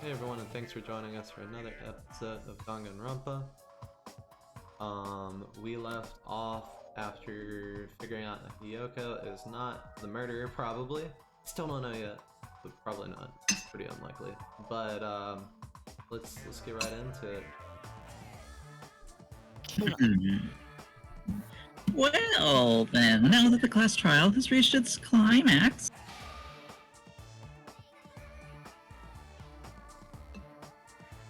Hey everyone, and thanks for joining us for another episode of Danganronpa. We left off after figuring out that Hiyoko is not the murderer, probably. Still don't know yet, but probably not. It's pretty unlikely. But let's get right into it. Well then, now that the class trial has reached its climax,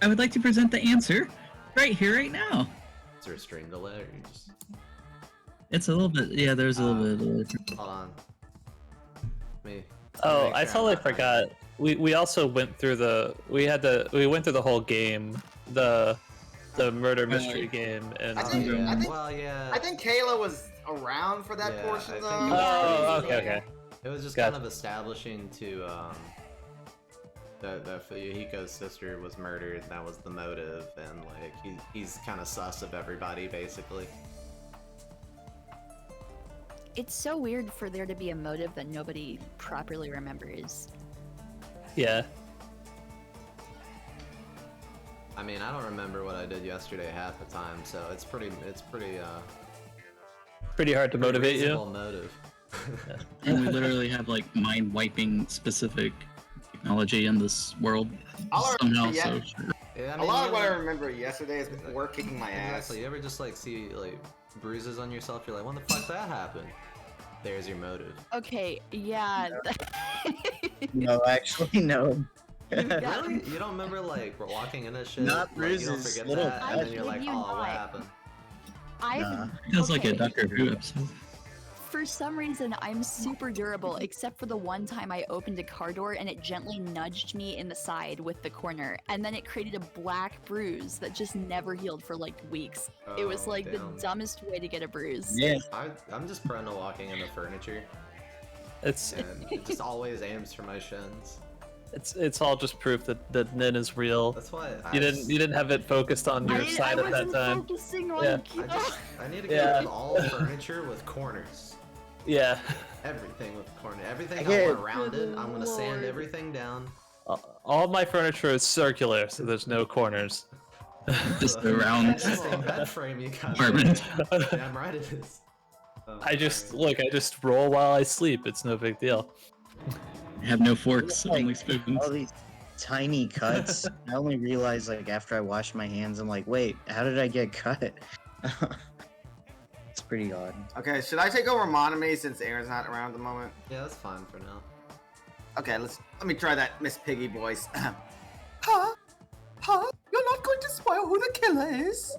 I would like to present the answer right here, right now. Is there a stream delay, or you just... It's a little bit, yeah, there's a little bit. Hold on. Me. Oh, I totally forgot. We also went through we went through the whole game, the murder mystery game, and I think Kayla was around for that portion though. Oh, okay. It was just kind of establishing to that Fuyuhiko's sister was murdered, and that was the motive, and like he's kind of sus of everybody basically. It's so weird for there to be a motive that nobody properly remembers. Yeah. I mean, I don't remember what I did yesterday half the time, so it's pretty hard to motivate you. Motive. And we literally have like mind-wiping specific technology in this world. Somehow, so sure. Yeah, I a mean, lot of what I remember yesterday is work kicking my ass. Exactly. You ever just like see like bruises on yourself? You're like, when the fuck that happened? There's your motive. Okay, yeah. No, actually, no. Really? You don't remember like walking into shit? Not bruises, you don't forget little that, and then you're like, oh, what happened? Feels like a Doctor Who episode. For some reason, I'm super durable, except for the one time I opened a car door and it gently nudged me in the side with the corner, and then it created a black bruise that just never healed for like weeks. It was like the dumbest way to get a bruise. Yeah. I'm just prone to walking into furniture. And it just always aims for my shins. It's all just proof that Nin is real. That's why you didn't have it focused on your side at that time. I need to get all furniture with corners. Yeah. Everything with corner. Everything I want rounded. I'm gonna sand everything down. All my furniture is circular, so there's no corners. Just the round same bed frame you got. apartment. Damn right it is. I just roll while I sleep. It's no big deal. I have no forks, only spoons. All these tiny cuts. I only realized like after I washed my hands, I'm like, wait, how did I get cut? It's pretty odd. Okay, should I take over Monami since Aaron's not around at the moment? Yeah, that's fine for now. Okay, let me try that Miss Piggy voice. Huh? You're not going to spoil who the killer is?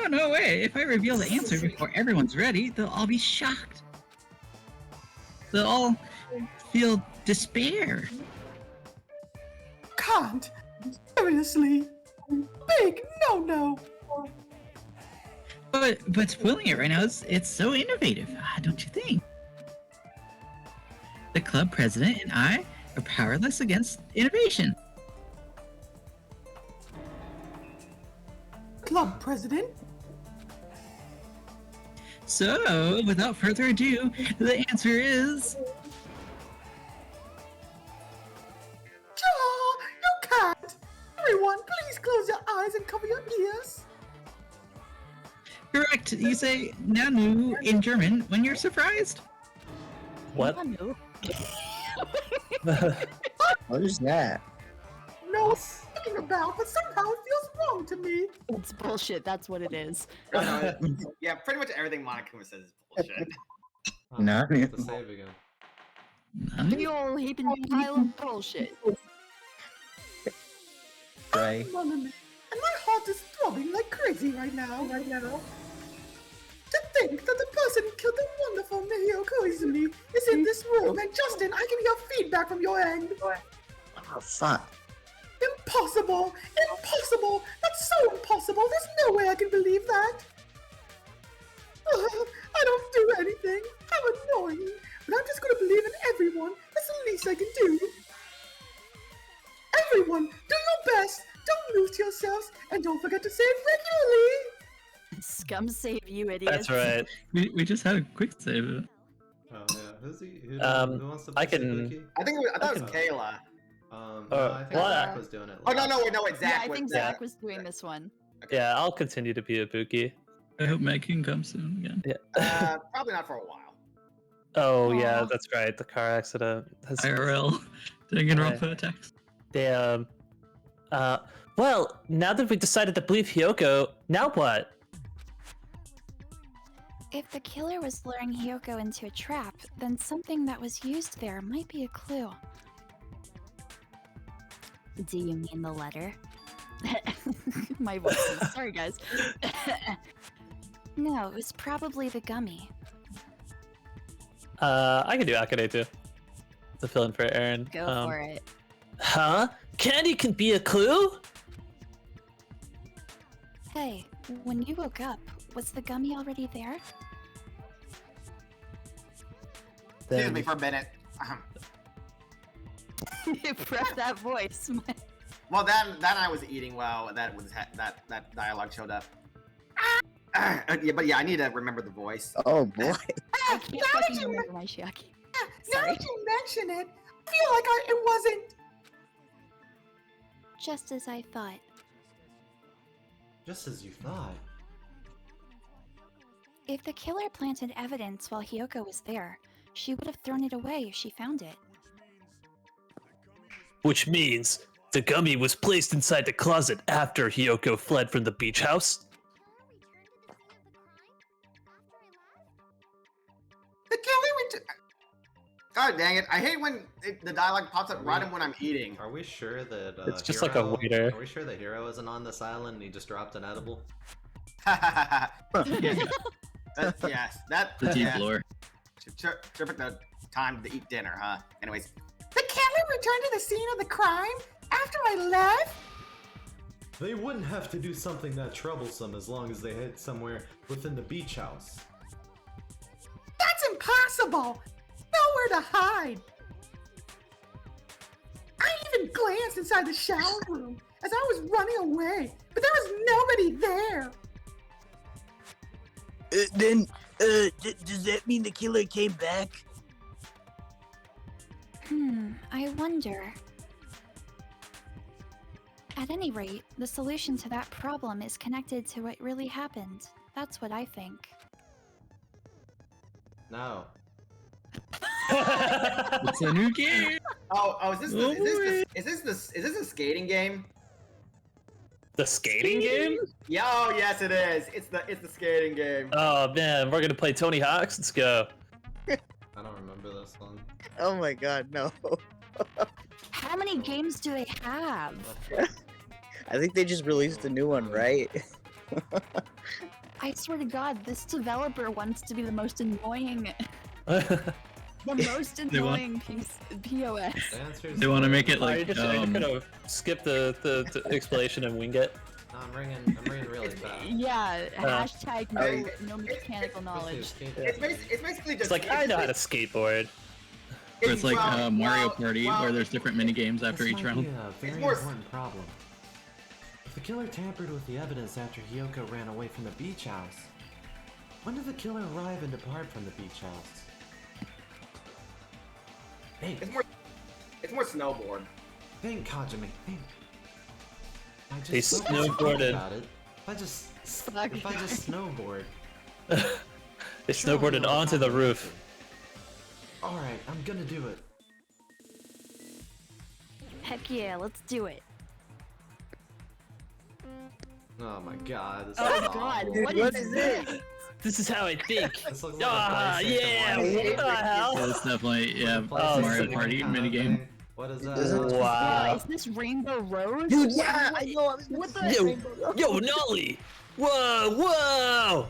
No way. If I reveal the answer before everyone's ready, they'll all be shocked. They'll all feel despair. Can't. Seriously. Big no. But spoiling it right now it's so innovative, don't you think? The club president and I are powerless against innovation. Club president? So, without further ado, the answer is... You can't! Everyone, please close your eyes and cover your ears. Correct. You say Nanu in German when you're surprised. What? What is that? No thinking about, but somehow it feels wrong to me. It's bullshit, that's what it is. Yeah, pretty much everything Monokuma says is bullshit. No. I have to save again. You all heaping pile of bullshit. Right. And my heart is throbbing like crazy right now. To think that the person who killed the wonderful Miyo Koizumi is in this room, and Justin, I can hear feedback from your end. Oh, fuck. Impossible! That's so impossible! There's no way I can believe that! I don't do anything! How annoying! But I'm just gonna believe in everyone! That's the least I can do! Everyone, do your best! Don't lose yourselves, and don't forget to say it regularly! Scum save you, idiots. That's right. We just had a quick save. Oh yeah. Who's he? Who wants to I play can- Suzuki? I thought it was Kayla. No, I think well, Zach was doing it. Oh no, last. wait, Yeah, Zach I was. think Zach was doing this one. Yeah, I'll continue to be Ibuki. I hope Meg can come soon again. Yeah. Probably not for a while. Oh yeah, Aw. that's right. The car accident. That's IRL. Danganronpa attacks. damn. Well, now that we decided to believe Hyoko, now what? If the killer was luring Hyoko into a trap, then something that was used there might be a clue. Do you mean the letter? My voice. Sorry, guys. No, it was probably the gummy. I can do Akane too. To fill in for Aaron. Go for it. Huh? Candy can be a clue? Hey, when you woke up, was the gummy already there? Excuse me for a minute. Prep that voice. Well, then I was eating while that that dialogue showed up. Yeah, but yeah, I need to remember the voice. Oh boy. I can't fucking remember my Shiaki. Now Sorry. that you mention it, I feel like it wasn't. Just as I thought. Just as you thought. If the killer planted evidence while Hyoko was there, she would have thrown it away if she found it. Which means the gummy was placed inside the closet after Hyoko fled from the beach house? The killer went to. God dang it! I hate when the dialogue pops up right when I'm eating. Are we sure that It's just like a Hero- waiter. Are we sure that Hero isn't on this island and he just dropped an edible? Yes, that. The deep yeah. lore. Trip at the time to eat dinner, huh? Anyways, the killer returned to the scene of the crime after I left. They wouldn't have to do something that troublesome as long as they hid somewhere within the beach house. That's impossible. Nowhere to hide. I even glanced inside the shower room as I was running away, but there was nobody there. Then, does that mean the killer came back? I wonder. At any rate, the solution to that problem is connected to what really happened. That's what I think. No. It's a new game. Oh, is Oh, this the skating game? The skating game? Yeah, oh yes it is. It's the skating game. Oh man, we're gonna play Tony Hawk's. Let's go. I don't remember this one. Oh my god, no. How many games do they have? I think they just released a new one, right? I swear to God, this developer wants to be the most annoying, want- annoying POS. The answer is They want to make it Are you like just gonna skip the explanation and wing it? No, I'm ringing really fast. Yeah, hashtag no Oh, mechanical knowledge. It's basically just. It's like I know how to skateboard. where it's like Mario well, Party, well, where there's different mini games after This each might round. be a very more- important problem. If the killer tampered with the evidence after Hyoko ran away from the beach house, when did the killer arrive and depart from the beach house? Think, It's more snowboard. think, Kajime, think. I just They so much snowboarded. about it. If I just snowboard. They snowboarded onto the roof. Alright, I'm gonna do it. Heck yeah, let's do it. Oh my god, this Oh is God, awful. what is this? This is how I think. This looks like a Ah, PlayStation yeah, 1 what game. the hell? Yeah, it's definitely PlayStation Mario 1 Party kind of minigame. thing. What is that? Doesn't- Wow. Is this Rainbow Road? Dude, yeah, I know. I was What gonna the- say- Yo, Nolly! Whoa, whoa!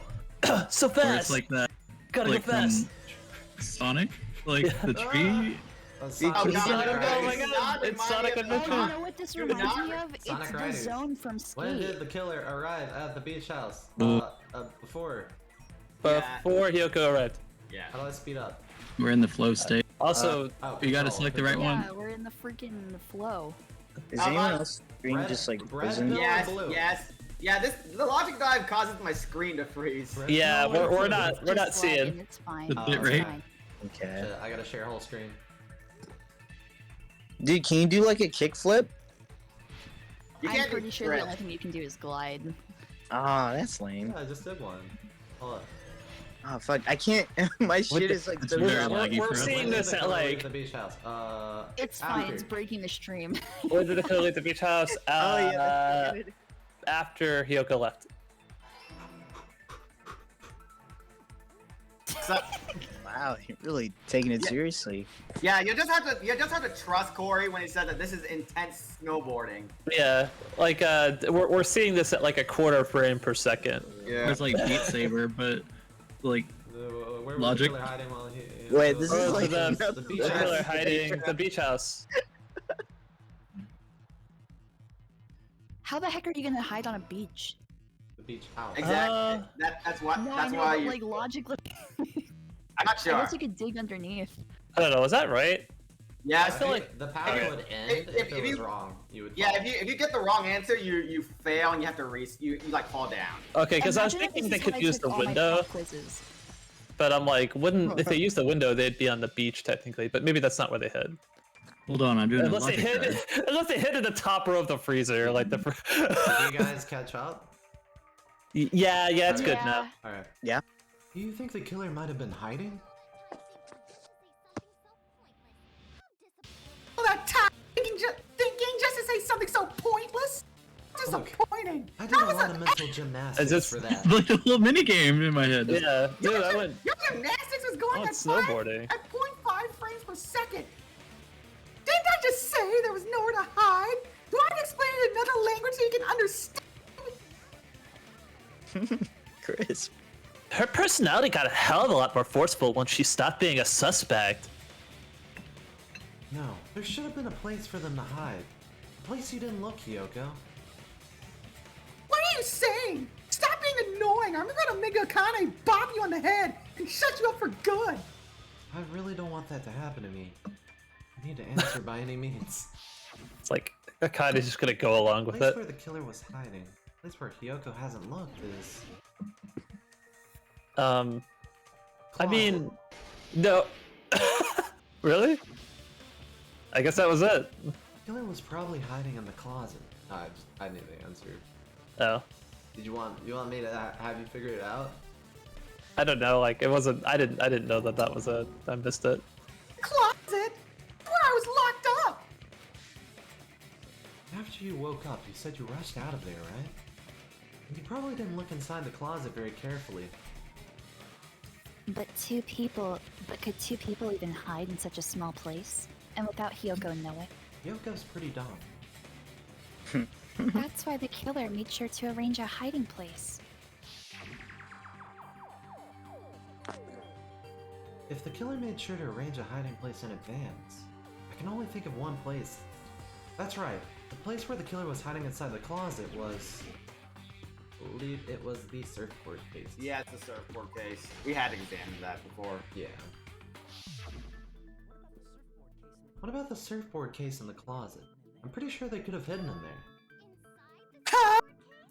So Where fast! it's like that, Gotta like go fast! from Sonic, like the tree. Sonic Oh, It's God, Sonic, Riders. oh my god! It's Sonic Oh, Adventure! you know what this reminds me of? It's Sonic the Riders. zone from When did Skate. the killer arrive at the beach house? Ooh. Before. Before Hyoko arrived. Yeah. How do I speed up? We're in the flow state. Also, Oh, You gotta control, select the right control. one. Yeah, we're in the freaking flow. Is anyone else screen Red- just like red frozen? pill. Yes, blue. yes. Yeah, the logic dive causes my screen to freeze. Red yeah, pill or we're blue? not Just seeing. lagging, it's fine. The Oh, bit it's rate. fine. Okay. Shit, I gotta share whole screen. Dude, can you do like a kickflip? You I'm can't do pretty sure the drift. only thing you can do is glide. Ah, that's lame. Yeah, I just did one. Hold up. Oh fuck, I can't. My shit is like It's so very slow. laggy we're for us. seeing When did this the at color leave like. the beach house. It's fine, after. it's breaking the stream. When did the color leave the beach house? Oh yeah. After Hyoko left. So, Wow, you're really taking it Yeah. seriously. yeah, you just have to trust Corey when he said that this is intense snowboarding. Yeah, like we're seeing this at like a quarter frame per second. Yeah. It's like Beat Saber, but like Where was Logic. the killer hiding while he? Wait, this is Oh, like the beach the house. killer hiding the beach house. How the heck are you gonna hide on a beach? The beach house. Exactly. That's why. No, That's I know, why but, you. like logically, I'm not I sure. guess you could dig underneath. I don't know. Is that right? Yeah, I so feel like- like the power Okay. would end If- if, if it was you- wrong. You would. yeah. fall. If you get the wrong answer, you fail and you have to you like fall down. Okay, because I was Imagine if thinking this they is how could I use took the all my window, pop quizzes. but I'm like, wouldn't if they used the window, they'd be on the beach technically. But maybe that's not where they hid. hold on, I'm doing a Unless they logic hid, try. unless they hid in the top row of the freezer, like the. Did you guys catch up? Yeah, it's good Yeah. now. All right. Yeah. Do you think the killer might have been hiding? All that time thinking just to say something so pointless. Disappointing. I did a lot of mental gymnastics just- for that. It's like a little mini game in my head. Yeah, dude, I went. Your gymnastics was going I at went snowboarding. at 0.5 frames per second. Didn't I just say there was nowhere to hide? Do I have to explain it in another language so you can understand? Chris. Her personality got a hell of a lot more forceful once she stopped being a suspect. No, there should have been a place for them to hide. A place you didn't look, Kyoko. What are you saying? Stop being annoying. I'm gonna make Akane bop you on the head and shut you up for good. I really don't want that to happen to me. I need to answer by any means. It's like Akane's just gonna go along The with place it. where the killer was hiding. The place where Kyoko hasn't looked is. I mean, no. Really? I guess that was it. The killer was probably hiding in the closet. I knew the answer. Oh, Did you want me to have you figure it out? I don't know. Like it wasn't. I didn't know that was it. I missed it. Closet? Where I was locked up. After you woke up, you said you rushed out of there, right? And you probably didn't look inside the closet very carefully. But could two people even hide in such a small place? And without Hyoko knowing? Yoko's pretty dumb. That's why the killer made sure to arrange a hiding place. If the killer made sure to arrange a hiding place in advance, I can only think of one place. That's right, the place where the killer was hiding inside the closet was... I believe it was the surfboard case. Yeah, it's a surfboard case. We had examined that before. Yeah. What about the surfboard case in the closet? I'm pretty sure they could have hidden in there. Huh?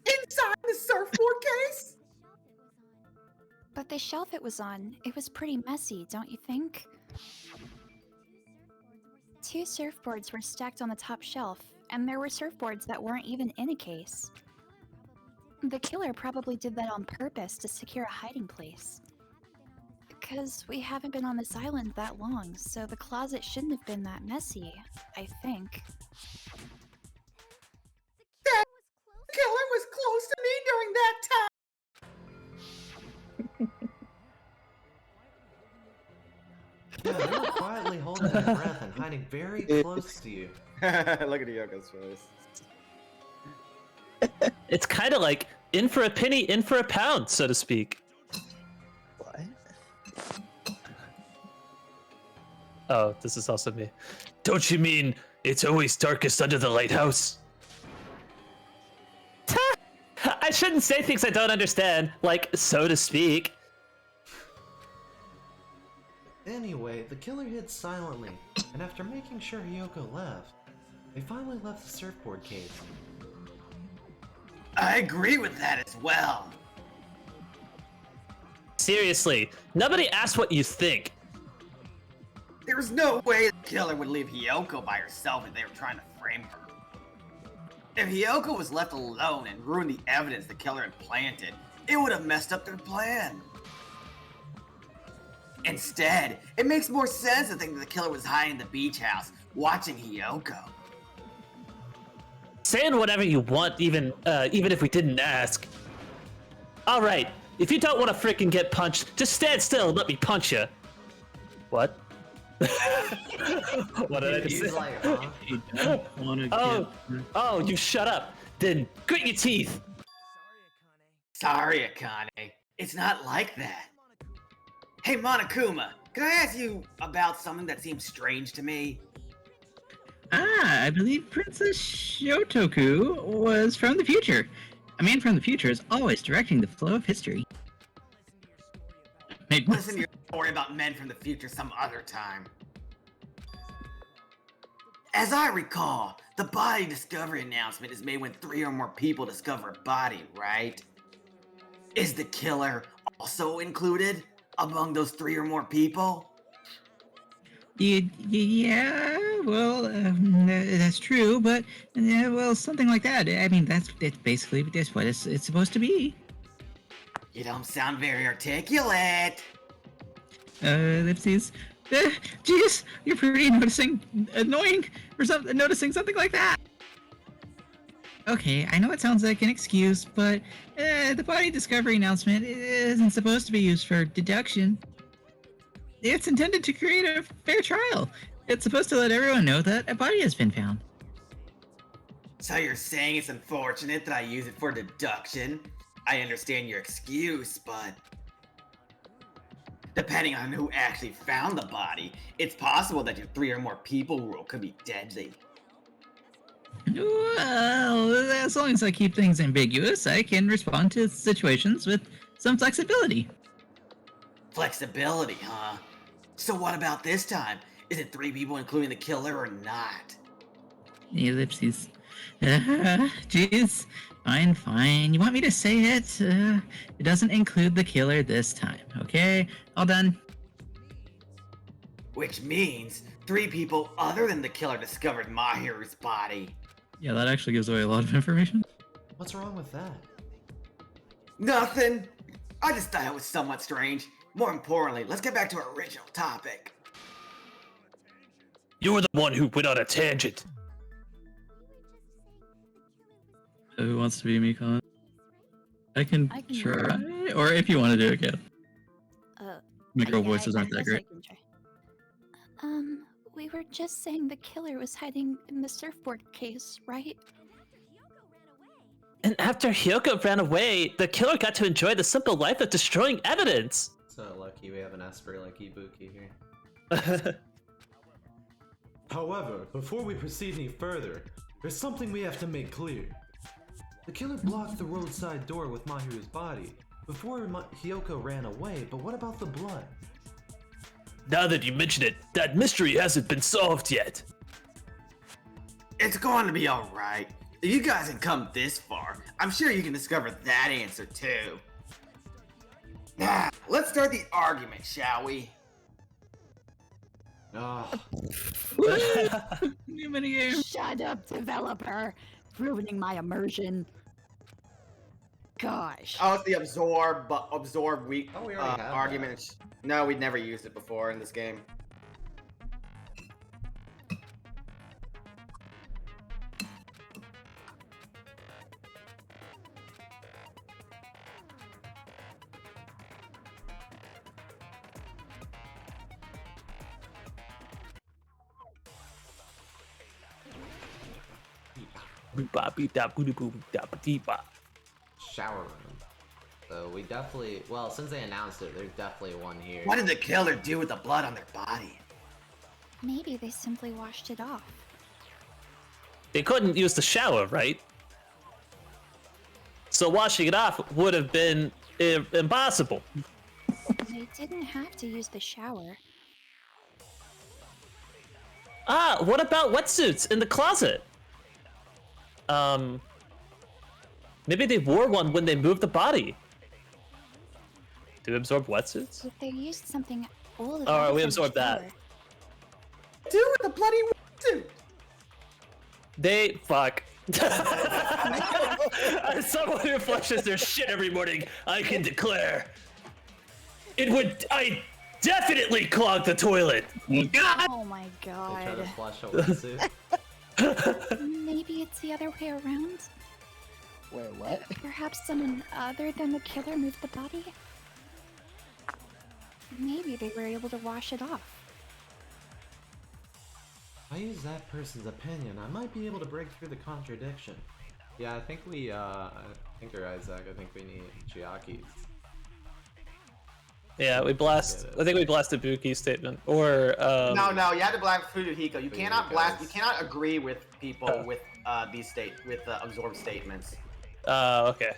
Inside the surfboard case? But the shelf it was on, it was pretty messy, don't you think? Two surfboards were stacked on the top shelf, and there were surfboards that weren't even in a case. The killer probably did that on purpose to secure a hiding place. Because we haven't been on this island that long, so the closet shouldn't have been that messy, I think. That killer was close to me during that time. Yeah, they were quietly holding their breath and hiding very close to you. Look at Yoko's face. It's kind of like in for a penny, in for a pound, so to speak. What? Oh, this is also me. Don't you mean it's always darkest under the lighthouse? I shouldn't say things I don't understand, like so to speak. Anyway, the killer hid silently, and after making sure Hyoko left, they finally left the surfboard case. I agree with that as well. Seriously, nobody asked what you think. There's no way the killer would leave Hiyoko by herself if they were trying to frame her. If Hiyoko was left alone and ruined the evidence the killer had planted, it would have messed up their plan. Instead, it makes more sense to think that the killer was hiding in the beach house, watching Hiyoko. Saying whatever you want, even if we didn't ask. All right, if you don't want to freaking get punched, just stand still and let me punch you. What? What did I just He's say? like, huh? You don't want to Oh, you shut up. Then grit your teeth. Sorry, Akane. It's not like that. Hey, Monokuma, can I ask you about something that seems strange to me? I believe Princess Shotoku was from the future. A man from the future is always directing the flow of history. Listen to your story about men from the future some other time. As I recall, the body discovery announcement is made when 3 or more people discover a body, right? Is the killer also included among those 3 or more people? Yeah, well, that's true, but well, something like that. I mean, that's basically what it's supposed to be. You don't sound very articulate. Lipsies. Jeez, you're pretty annoying for noticing something like that. Okay, I know it sounds like an excuse, but the body discovery announcement isn't supposed to be used for deduction. It's intended to create a fair trial. It's supposed to let everyone know that a body has been found. So you're saying it's unfortunate that I use it for deduction? I understand your excuse, but depending on who actually found the body, it's possible that your 3 or more people rule could be deadly. Well, as long as I keep things ambiguous, I can respond to situations with some flexibility. Flexibility, huh? So what about this time? Is it 3 people including the killer or not? Ellipses. Jeez. Fine. You want me to say it? It doesn't include the killer this time, okay? All done. Which means 3 people other than the killer discovered Mahiru's body. Yeah, that actually gives away a lot of information. What's wrong with that? Nothing. I just thought it was somewhat strange. More importantly, let's get back to our original topic. You were the one who went on a tangent. Who wants to be me, Colin? I can I can try. Or if you want to do it, Kat. My girl yeah, voices aren't I that guess I great. can try. We were just saying the killer was hiding in the surfboard case, right? And after Hyoko ran away, the killer got to enjoy the simple life of destroying evidence. So lucky we have an Esper like Ibuki here. However, before we proceed any further, there's something we have to make clear. The killer blocked the roadside door with Mahiru's body before Hyoko ran away, but what about the blood? Now that you mention it, that mystery hasn't been solved yet. It's going to be alright. If you guys have come this far, I'm sure you can discover that answer too. Now, let's start the argument, shall we? New minigame. Shut up, developer! Ruining my immersion. Gosh. Oh, it's the absorb weak Oh, we already have argument. No, we'd never used it before in this game. Shower room. So we definitely, well, since they announced it, there's definitely one here. What did the killer do with the blood on their body? Maybe they simply washed it off. They couldn't use the shower, right? So washing it off would have been impossible. They didn't have to use the shower. Ah, what about wetsuits in the closet? Maybe they wore one when they moved the body. Do we absorb wetsuits? If they used something old. Alright, we from the absorbed that. shower, do with a bloody suit? They fuck. As someone who flushes their shit every morning, I can declare I definitely clog the toilet. Oh my They try to god. flush a wetsuit. Maybe it's the other way around. Wait, what? Perhaps someone other than the killer moved the body? Maybe they were able to wash it off. I use that person's opinion. I might be able to break through the contradiction. Yeah, I think you're Isaac. I think we need Chiaki's. Yeah, we blast. I think we blasted Buki's statement, or No, you have to blast Furuhiko. You cannot blast. You Furuhiko's. cannot agree with people with absorbed statements. Okay.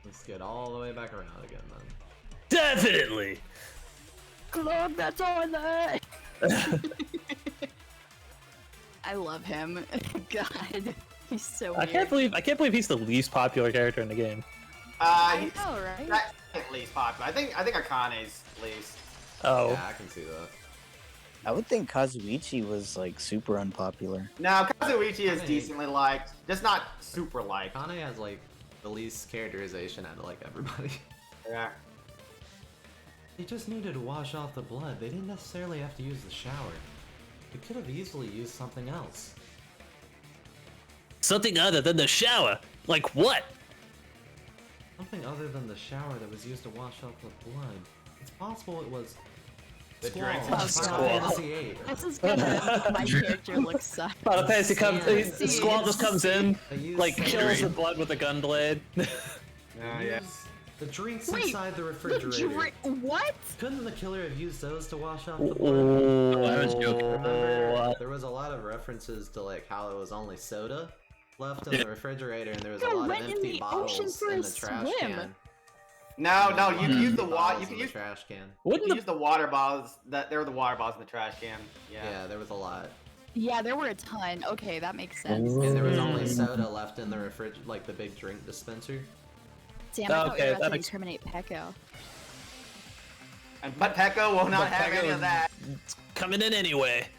Let's get all the way back around again then. Definitely. Clog that toilet! I love him. God, he's so I weird. can't believe he's the least popular character in the game. I He's know, right? second least popular. I think Akane's least. Oh. Yeah, I can see that. I would think Kazuichi was like super unpopular. No, Kazuichi is Akane- decently liked, just not super liked. Kane has like the least characterization out of like everybody. Yeah. They just needed to wash off the blood. They didn't necessarily have to use the shower. They could have easily used something else. Something other than the shower. Like what? Something other than the shower that was used to wash off the blood. It's possible it was The Squall drinks. from Oh, Final God. Fantasy VIII. This is gonna make my character look suck. Final Fantasy comes. Yeah. Squall just comes in, They used like the kills the drink- blood with a gun blade. Yeah. The drinks Wait, inside the The refrigerator. what? Couldn't the killer have used those to wash off the blood? Oh, I was joking. Remember, there was a lot of references to like how it was only soda left in the refrigerator, and there was a Yo, lot of went in empty the bottles ocean for in a the trash swim. can. No, you can use the Empty water. bottles You can in the use. trash can. You Wouldn't can use the water bottles. There were the water bottles in the trash can. Yeah, Yeah. there was a lot, Yeah, there were a ton. Okay, that makes sense. and there was only soda left in the like the big drink dispenser. Damn, I thought we Okay, were about that to makes- incriminate Pecco. But Pekko will not But have any Pekko- of that. coming in anyway.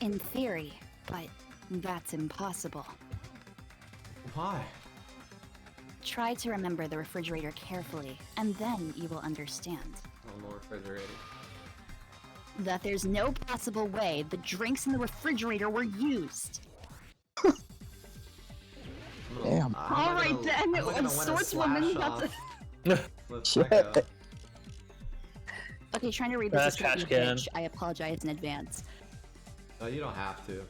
In theory, but that's impossible. Why? Try to remember the refrigerator carefully, and then you will understand No more refrigerator. that there's no possible way the drinks in the refrigerator were used. Damn. All right then, swordswoman. With Shit. Pekko. Okay, trying to read this is gonna Trash be a can. bitch. I apologize in advance. No, you don't have to.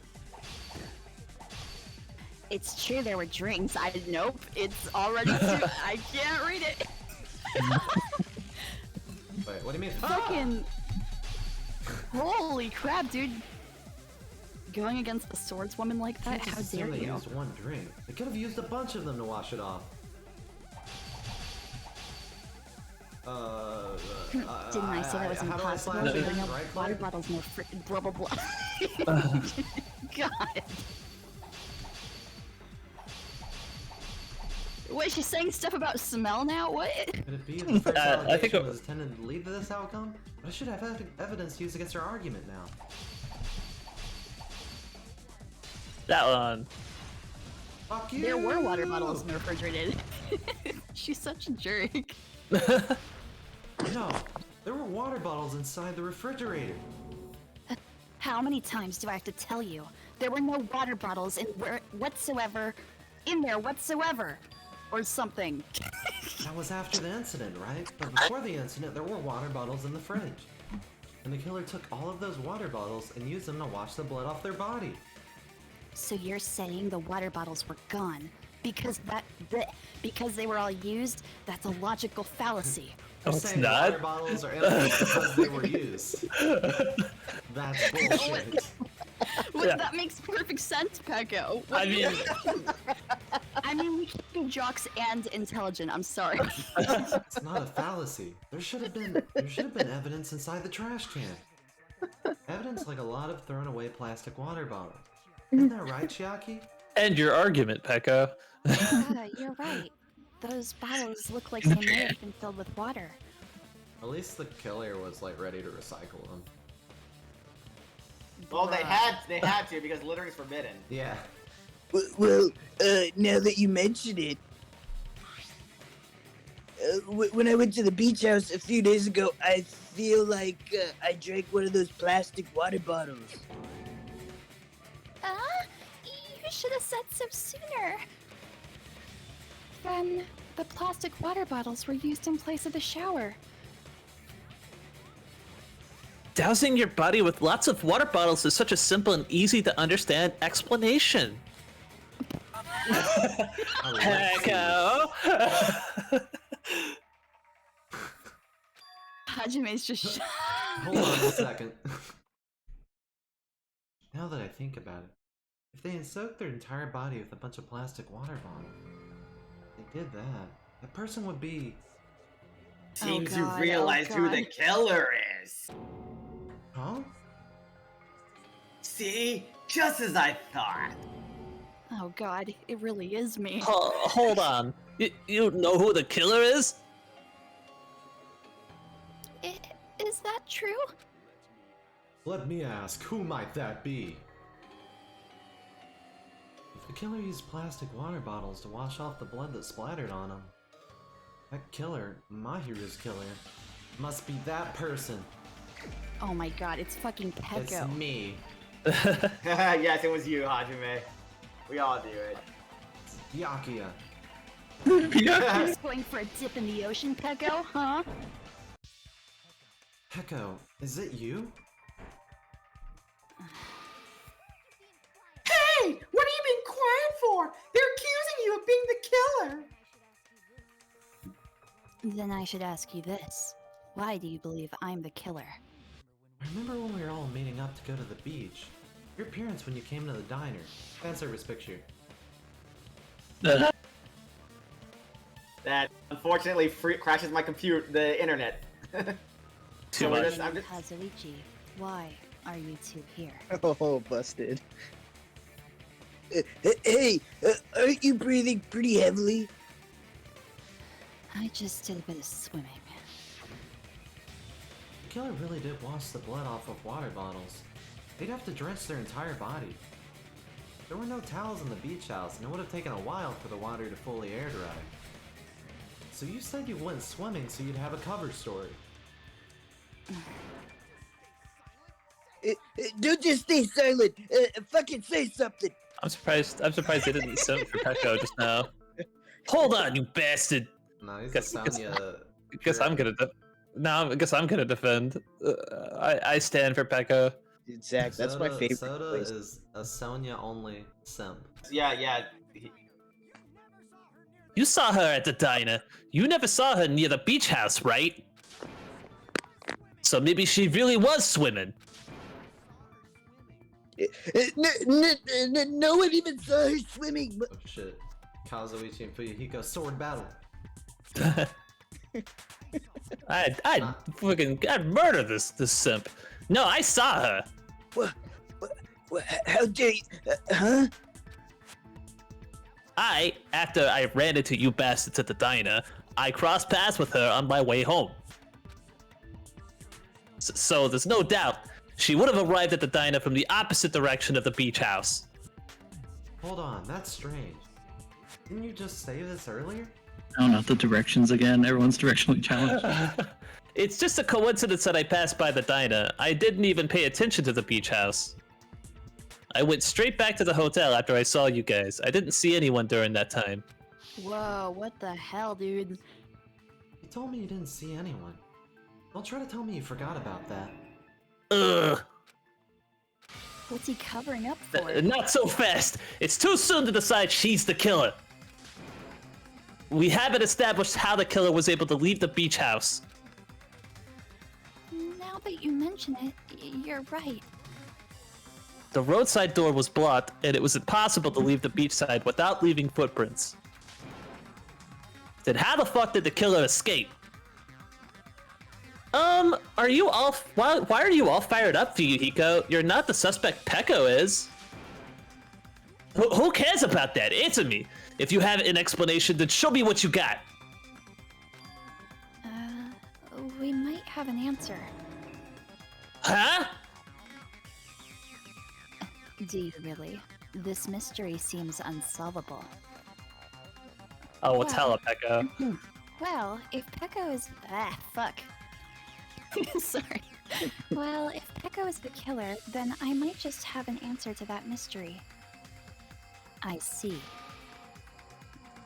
It's true there were drinks. Nope, it's already too. I can't read it. Wait, what do you mean? Fucking. Holy crap, dude. Going against the swordswoman like that? Can't How just dare assume they you? used one drink. They could have used a bunch of them to wash it off. Didn't I say that was how do I impossible? slash There it were in? no Right water click? bottles, no blah blah blah. God. Wait, she's saying stuff about smell now? What? Could it be the first I think allegation it- was intended to lead to this outcome? But I should have evidence to use against her argument now. That one. Fuck you! There were water bottles in the refrigerator. She's such a jerk. No, there were water bottles inside the refrigerator. How many times do I have to tell you? There were no water bottles in there whatsoever. Or something. That was after the incident, right? But before the incident, there were water bottles in the fridge. And the killer took all of those water bottles and used them to wash the blood off their body. So you're saying the water bottles were gone because because they were all used? That's a logical fallacy. I'm it's saying not. water bottles are empty because they were used. That's bullshit. Wait, Yeah. that makes perfect sense, Pecco. I mean, I mean, we can't be jocks and intelligent. I'm sorry. It's not a fallacy. There should have been evidence inside the trash can. Evidence like a lot of thrown away plastic water bottles. Isn't that right, Chiaki? end your argument, Pekko. You're right. Those bottles look like they may have been filled with water. At least the killer was like ready to recycle them. Well, they had to because littering is forbidden. Yeah. Well, now that you mention it, when I went to the beach house a few days ago, I feel like I drank one of those plastic water bottles. You should have said so sooner. Then the plastic water bottles were used in place of the shower. Dousing your body with lots of water bottles is such a simple and easy to understand explanation. Pecco! Hajime's just Hold on a second. Now that I think about it, if they had soaked their entire body with a bunch of plastic water bottles, if they did that person would be... Seems God, you've realized who the God. killer is. Huh? See? Just as I thought. Oh god, it really is me. Hold on. You know who the killer is? Is that true? Let me ask, who might that be? If the killer used plastic water bottles to wash off the blood that splattered on him, that killer, Mahiru's killer, must be that person. Oh my god, it's fucking Pecco. It's me. Yes, it was you, Hajime. We all do it. Yakuya. Just going for a dip in the ocean, Pecco, huh? Pecco, is it you? Hey, what have you been quiet for? They're accusing you of being the killer. Then I should ask you this. Why do you believe I'm the killer? I remember when we were all meeting up to go to the beach. Your appearance when you came to the diner. Fan service picture. That unfortunately crashes my the internet. Too So much. I'm just- Hazuichi, why are you two here? Oh, busted. Hey, aren't you breathing pretty heavily? I just did a bit of swimming. The killer really did wash the blood off of water bottles. They'd have to drench their entire body. There were no towels in the beach house, and it would have taken a while for the water to fully air dry. So you said you went swimming so you'd have a cover story. Don't just stay silent. Fucking say something. I'm surprised they didn't send for Pecco just now. Hold on, you bastard! No, he's Guess- a guess- Sonya. Guess I'm gonna I guess I'm gonna defend. I stand for Pecco. Zach, that's my favorite Soda place. is a Sonya only simp. yeah. You saw her at the diner. You never saw her near the beach house, right? So maybe she really was swimming. No one even saw her swimming. But... Oh shit. Kazuichi and Fuyuhiko sword battle. I'd murder this simp. No, I saw her. What? How dare you? Huh? After I ran into you bastards at the diner, I crossed paths with her on my way home. So there's no doubt she would have arrived at the diner from the opposite direction of the beach house. Hold on, that's strange. Didn't you just say this earlier? Oh, not the directions again. Everyone's directionally challenged. It's just a coincidence that I passed by the diner. I didn't even pay attention to the beach house. I went straight back to the hotel after I saw you guys. I didn't see anyone during that time. Whoa, what the hell, dude? You told me you didn't see anyone. Don't try to tell me you forgot about that. Ugh. What's he covering up for? Not so fast. It's too soon to decide she's the killer. We haven't established how the killer was able to leave the beach house. Now that you mention it, you're right. The roadside door was blocked, and it was impossible to leave the beachside without leaving footprints. Then how the fuck did the killer escape? Are you all? Why are you all fired up, Fuyuhiko? You're not the suspect Pecco is. Who cares about that? Answer me. If you have an explanation, then show me what you got. We might have an answer. Huh? Do you really? This mystery seems unsolvable. Oh, well, tell her, Pekka. Well, if Pecco is... Ah, fuck. Sorry. Well, if Pecco is the killer, then I might just have an answer to that mystery. I see.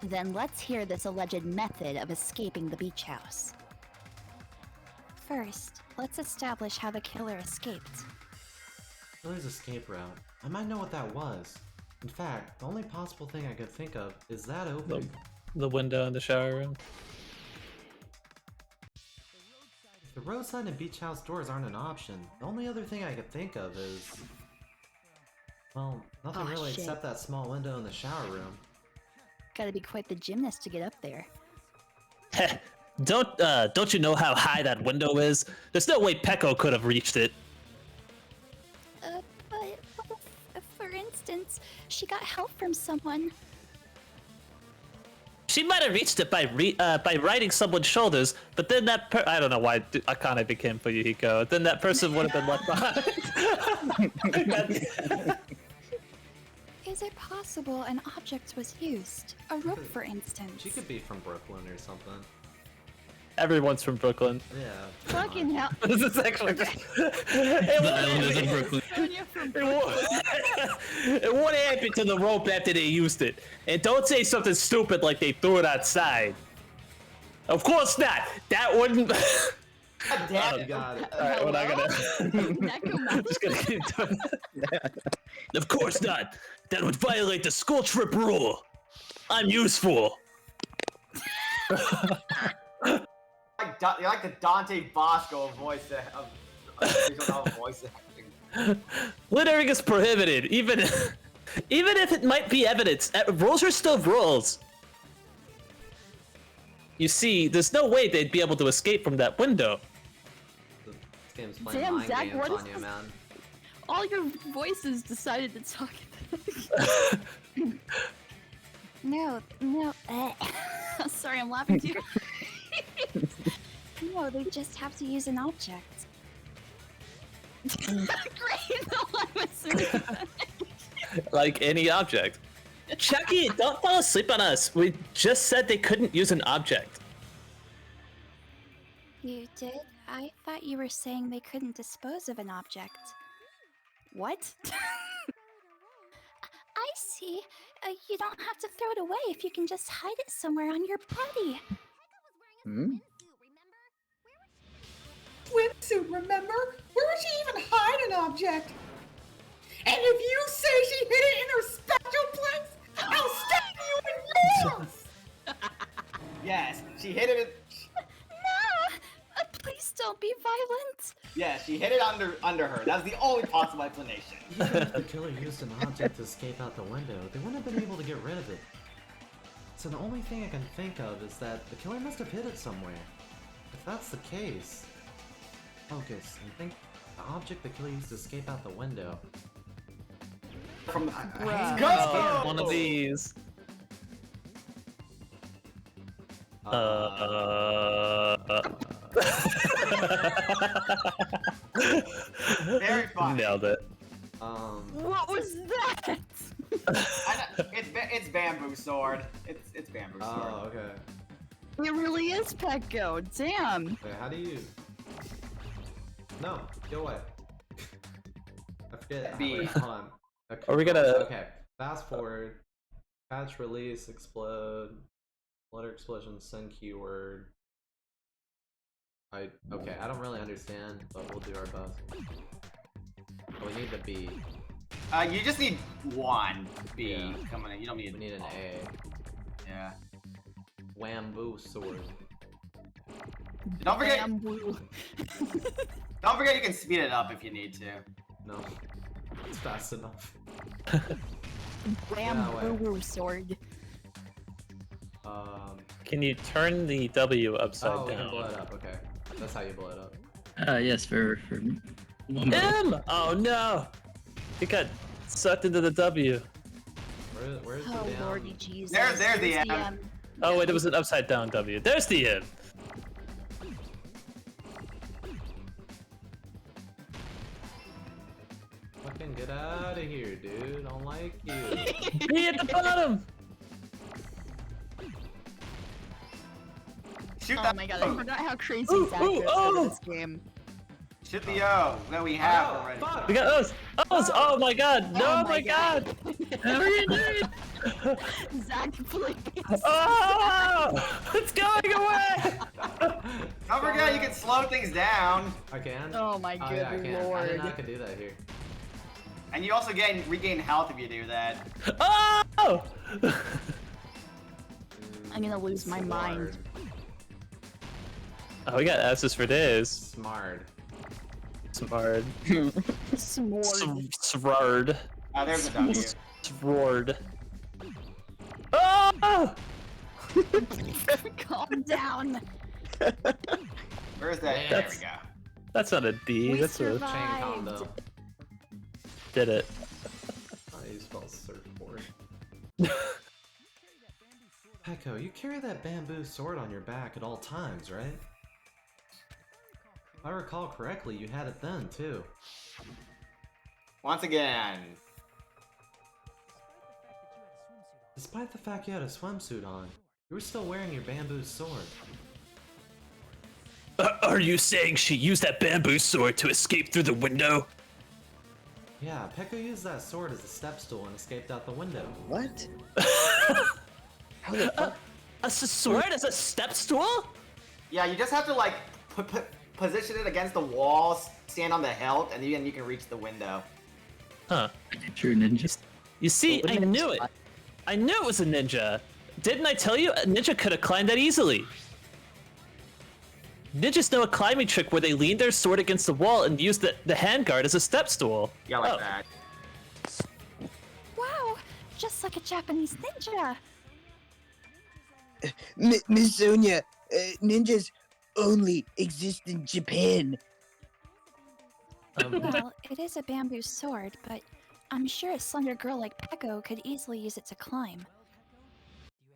Then let's hear this alleged method of escaping the beach house. First, let's establish how the killer escaped. Killer's escape route. I might know what that was. In fact, the only possible thing I could think of is that opening. The window in the shower room. If the roadside and beach house doors aren't an option, the only other thing I could think of is... well, nothing Aw, really shit. except that small window in the shower room. Gotta be quite the gymnast to get up there. Heh, don't you know how high that window is? There's no way Pecco could have reached it. But what if, for instance, she got help from someone? She might have reached it by riding someone's shoulders, but then I don't know why Akane became for Yuhiko. Then that person would have been left behind. Is it possible an object was used? A rope, for instance? She could be from Brooklyn or something. Everyone's from Brooklyn. Yeah. Fucking hell. This is actually just... The island is in Brooklyn. It won't happen to the rope after they used it. And don't say something stupid like they threw it outside. Of course not. That wouldn't... Oh, got it. Alright, we're not gonna... Just gonna keep doing that. Of course not. That would violate the school trip rule. I'm useful. You're like the Dante Bosco of voice of voice acting. Littering is prohibited, even if it might be evidence. Rules are still rules. You see, there's no way they'd be able to escape from that window. This game's playing Damn, mind Zach, games what is on you, this? man. All your voices decided to talk. No. Sorry, I'm laughing too. No, they just have to use an object. Great. No, I'm assuming. Like any object. Chucky, don't fall asleep on us. We just said they couldn't use an object. You did? I thought you were saying they couldn't dispose of an object. What? I see. You don't have to throw it away if you can just hide it somewhere on your body. Swimsuit, remember? Where would she even hide an object? And if you say she hid it in her special place, I'll stab you in yours! Yes, she hid it. No! Please don't be violent. Yeah, she hid it under her. That's the only possible explanation. Even if the killer used an object to escape out the window, they wouldn't have been able to get rid of it. So the only thing I can think of is that the killer must have hid it somewhere. If that's the case... Focus, and think the object the killer used to escape out the window. From the Go! Go! One of these. Very fun. Nailed it. What was that? It's bamboo sword. It's bamboo sword. Oh, okay. It really is Pecco. Damn. Wait, how do you... No, go away. I forget. B. Wait, hold on. Okay, Are we gonna- Okay, fast forward. Patch, release, explode. Letter explosion, send keyword. Okay, I don't really understand, but we'll do our best. Oh, we need the B. You just need one B Yeah. coming in. You don't need. We need an A. Yeah. Wamboo sword. Don't forget. Bamboo. Don't forget you can speed it up if you need to. No, it's fast enough. Bamboo sword. Can you turn the W upside Oh, we can blow down? it up. Okay, that's how you blow it up. Yes, for one more. M! Oh no! He got sucked into the W. Where's Oh the down? lordy Jesus. There's the There's M. Oh wait, it was an upside down W. There's the M. Fucking get out of here, dude. I don't like you. Be at the bottom. Shoot Oh that my god, O. I forgot how crazy Ooh, Zach ooh, is oh. over this game. Shoot the O that we have Oh, already. fuck. We got O's. O's. Oh my god. No, Oh my god. How are you doing? Zach, please. Oh, it's going away. Don't forget, you can slow things down, I can? Oh my Oh, good yeah, I can. I lord. didn't know I could do that here. and you also regain health if you do that. Oh. I'm gonna lose my mind. Oh, we got S's for days. Smart. Smart. S'more. Sword. Ah, there's a W. Sword. Oh! Calm down. Where's that? Yeah. There we go. That's not a D. We That's a Chain survived. combo. did it. I use spell surfboard. Peko, you carry that bamboo sword on your back at all times, right? If I recall correctly, you had it then, too. Once again. Despite the fact you had a swimsuit on, you were still wearing your bamboo sword. Are you saying she used that bamboo sword to escape through the window? Yeah, Peko used that sword as a step stool and escaped out the window. What? How the fuck? A sword as a step stool? Yeah, you just have to like position it against the walls, stand on the hilt, and then you can reach the window. Huh. True ninja. You see, I knew it. I knew it was a ninja. Didn't I tell you? A ninja could have climbed that easily. Ninjas know a climbing trick where they lean their sword against the wall and use the handguard as a step stool. Yeah, like Oh. that. Wow, just like a Japanese ninja. Miss Sonia, ninjas only exist in Japan. Well, it is a bamboo sword, but I'm sure a slender girl like Peko could easily use it to climb.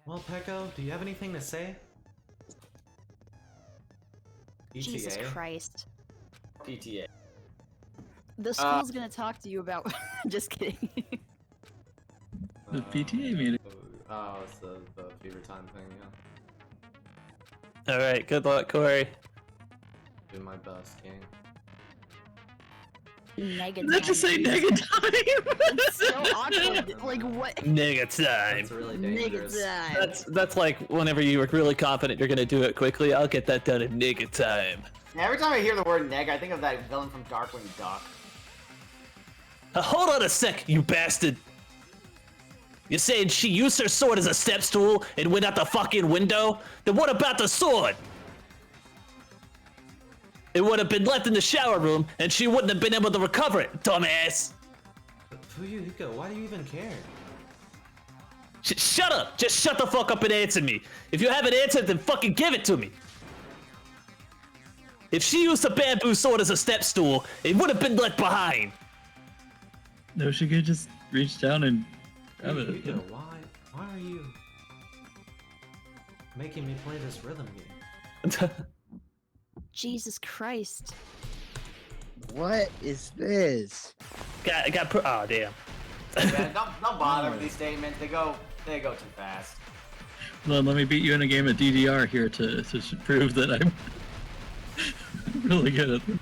Well, Peko, do you have anything to say? Jesus ETA? Christ. PTA. The school's gonna talk to you about. Just kidding. The PTA meeting. Oh, it's the fever time thing, yeah. All right, good luck, Corey. Do my best, King. Negative. Let's just say negative time. It's so awkward. Like what? Nigga time. That's really dangerous. Negative. That's like whenever you are really confident you're gonna do it quickly. I'll get that done in nigga time. Yeah, every time I hear the word neg, I think of that villain from Darkwing Duck. Hold on a sec, you bastard. You're saying she used her sword as a step stool and went out the fucking window? Then what about the sword? It would have been left in the shower room, and she wouldn't have been able to recover it, dumbass. Fuyuhiko, why do you even care? Shut up! Just shut the fuck up and answer me. If you have an answer, then fucking give it to me. If she used a bamboo sword as a step stool, it would have been left behind. No, she could just reach down and grab it. Fuyuhiko, why are you making me play this rhythm game? Jesus Christ. What is this? Oh damn. Yeah, don't bother with these statements. They go too fast. Well, let me beat you in a game of DDR here to prove that I'm really good at this.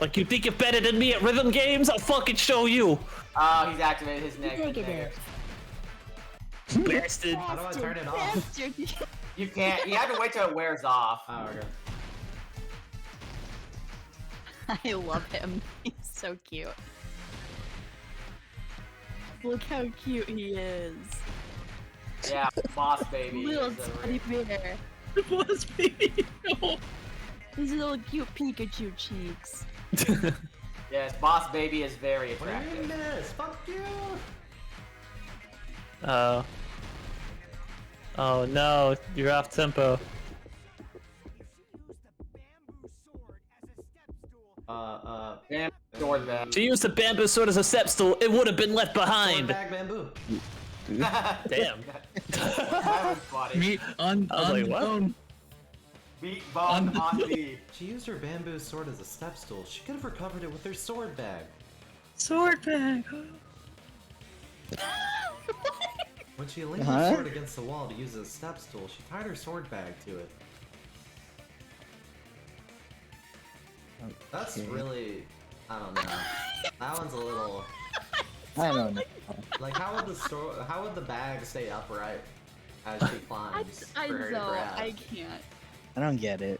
Like you think you're better than me at rhythm games? I'll fucking show you. Oh, he's activated his Negative. Bastard. How do I turn it off? Bastard. You can't. You have to wait till it wears off. Oh, okay. I love him. He's so cute. Look how cute he is. Yeah, boss baby. Little is over teddy here. bear. It was me. No. His little cute Pikachu cheeks. Yes, boss baby is very What do you attractive. mean this? Fuck you! Oh no, you're off tempo. Damn, sword man. She used a bamboo sword as a step stool, it would have been left Sword behind. bag bamboo. Damn. That was funny. Meat on I was like, the what? bone. Beat bone on the. She used her bamboo sword as a step stool. She could have recovered it with her sword bag. Sword bag. When she leaned Huh? her sword against the wall to use as a step stool, she tied her sword bag to it. That's Okay. really... I don't know. That one's a little... I don't know. Like, how would the bag stay upright as she climbs I for her to don't. grab? I can't. I don't get it.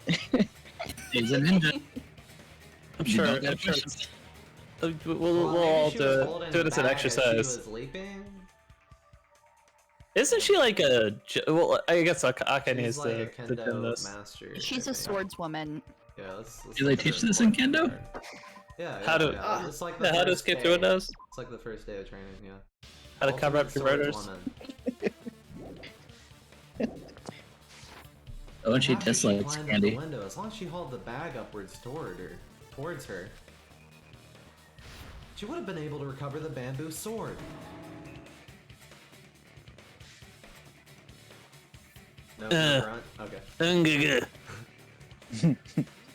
He's a ninja. I'm You sure. don't I'm get sure. questions. We'll maybe all she was do holding it. the Do it as an bag She exercise. was leaping. Isn't she like a? Well, I guess Akane She's is like a the kendo gymnast. master. She's I a think. swordswoman. Yeah, let's Do they look teach her this in important kendo? card. Yeah, How to- yeah. It's like the Yeah, how to first skip through day. windows? It's like the first day of training, yeah. How to cover up Ultimate your murders? swordswoman. Oh, and she After dislikes climbed up the candy. window, as long as she held the bag upwards towards her, she would have been able to recover the bamboo sword. No, no grunt? Okay.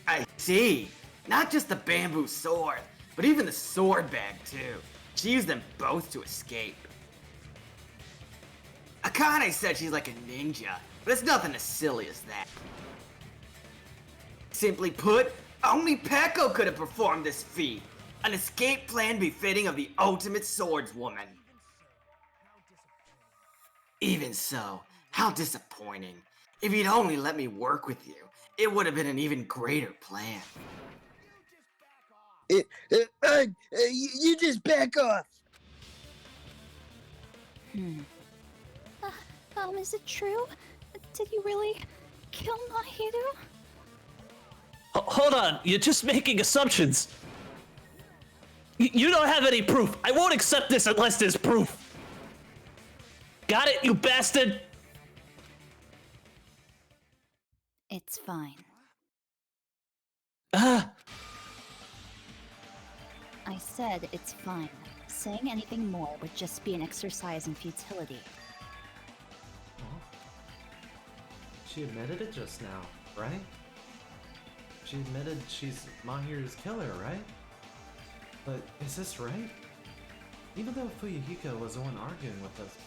I see. Not just the bamboo sword, but even the sword bag too. She used them both to escape. Akane said she's like a ninja, but it's nothing as silly as that. Simply put, only Peko could have performed this feat. An escape plan befitting of the ultimate swordswoman. Even so, how disappointing. If you'd only let me work with you, it would have been an even greater plan. You just back off. Is it true? Did you really kill Nahiru? Hold on, you're just making assumptions. You don't have any proof. I won't accept this unless there's proof. Got it, you bastard? It's fine. Ah, I said it's fine. Saying anything more would just be an exercise in futility. She admitted it just now, right? She admitted she's Mahiru's killer, right? But is this right? Even though Fuyuhiko was the one arguing with us,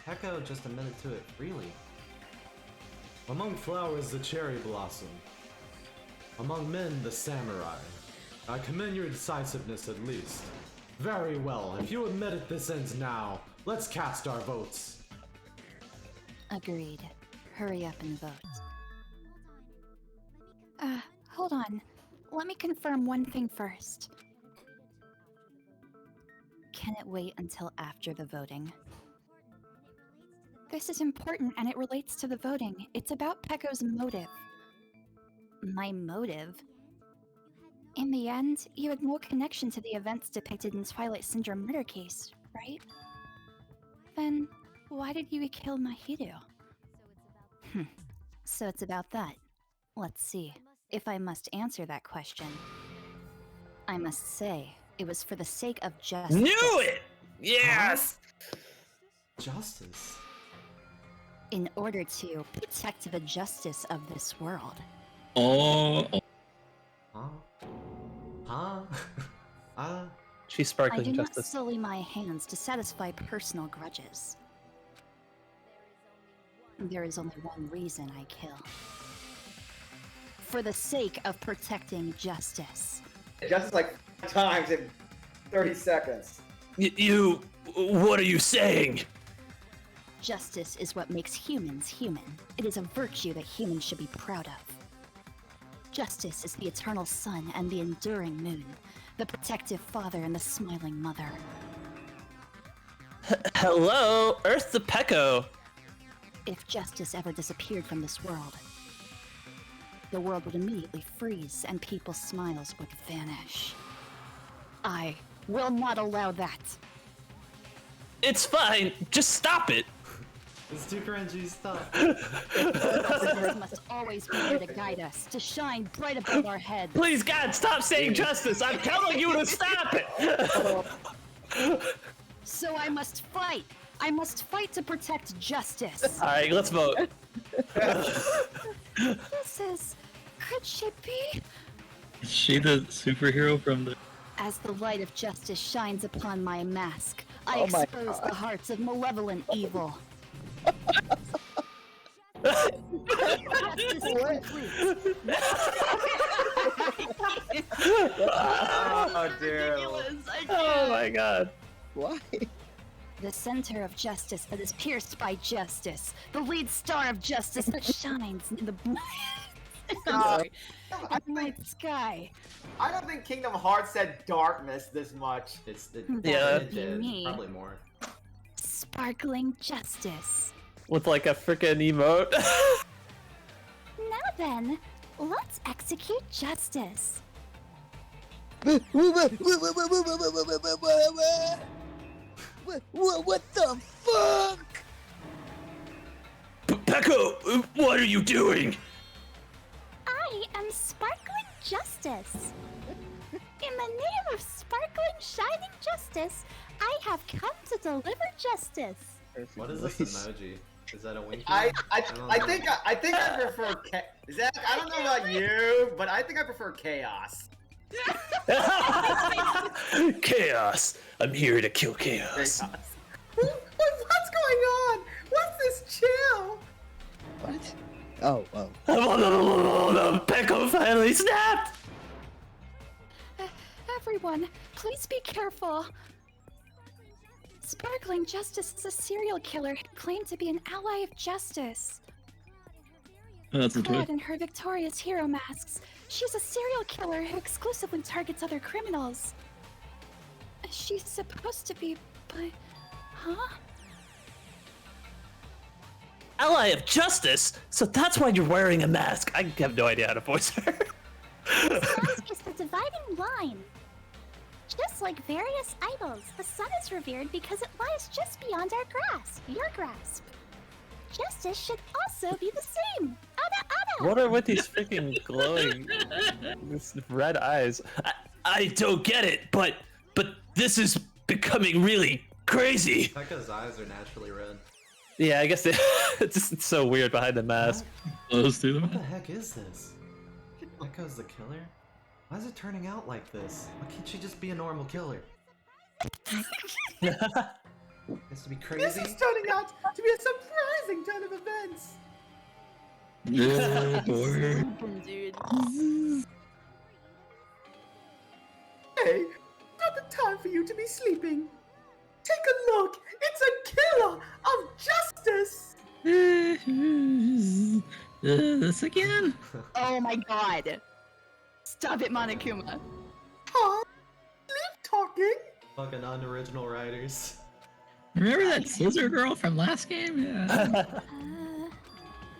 Peko just admitted to it freely. Among flowers, the cherry blossom. Among men, the samurai. I commend your decisiveness at least. Very well, if you admit it, this ends now. Let's cast our votes. Agreed. Hurry up and vote. Hold on. Let me confirm one thing first. Can it wait until after the voting? This is important and it relates to the voting. It's about Peko's motive. My motive? In the end, you had no connection to the events depicted in Twilight Syndrome murder case, right? Then, why did you kill Mahiru? So it's about that. Let's see. If I must answer that question, I must say it was for the sake of justice. knew it! Yes! Justice? In order to protect the justice of this world. Oh, Huh? She's I sparkling do not justice. sully my hands to satisfy personal grudges. There is only one reason I kill. For the sake of protecting justice. Just like 5 times in 30 seconds. You... What are you saying? Justice is what makes humans human. It is a virtue that humans should be proud of. Justice is the eternal sun and the enduring moon, the protective father and the smiling mother. Hello, Earth to Peko. If justice ever disappeared from this world, the world would immediately freeze and people's smiles would vanish. I will not allow that. It's fine, just stop it. It's too cringy stuff. Justice must always be there to guide us, to shine bright above our heads. Please, God, stop saying justice. I'm telling you to stop it. So I must fight. I must fight to protect justice. All right, let's vote. This is... Could she be? is she the superhero from the As the light of justice shines upon my mask, I Oh my expose God. the hearts of malevolent evil. Justice complete. Oh, dude. Oh my god. Why? The center of justice that is pierced by justice. The lead star of justice that shines in the I'm sorry. I In the night sky. don't think Kingdom Hearts said darkness this much. It Yeah. it did. Me. Probably more. Sparkling justice. With like a freaking emote. Now then, let's execute justice. What the fuck? Peko, what are you doing? I am sparkling justice. In the name of sparkling, shining justice, I have come to deliver justice. What is this emoji? Is that a winky? I don't think know. I prefer Zach. I don't know about you, but I think I prefer chaos. Chaos. I'm here to kill chaos. What's going on? What's this chill? What? Oh, oh. Peko finally snapped! Everyone, please be careful. Sparkling Justice is a serial killer who claimed to be an ally of justice. That's Clad in her victorious hero masks, she's a serial killer who exclusively targets other criminals. She's supposed to be, but... Huh? Ally of justice? So that's why you're wearing a mask. I have no idea how to voice her. Mask is the dividing line. Just like various idols, the sun is revered because it lies just beyond our grasp, your grasp. Justice should also be the same. Ada, ada. What are with these freaking glowing this red eyes? I don't get it, but this is becoming really crazy. Pekka's eyes are naturally red. Yeah, I guess it's just so weird behind the mask. Close to What the them. heck is this? Pekka's the killer? Why is it turning out like this? Why can't she just be a normal killer? Has to be This crazy? is turning out to be a surprising turn of events. Oh, boy. Dude. Hey, not the time for you to be sleeping. Take a look. It's a killer of justice. This again? Oh my god. Stop it, Monokuma. Huh? Sleep talking? Fucking unoriginal writers. Remember that scissor girl from last game? Yeah.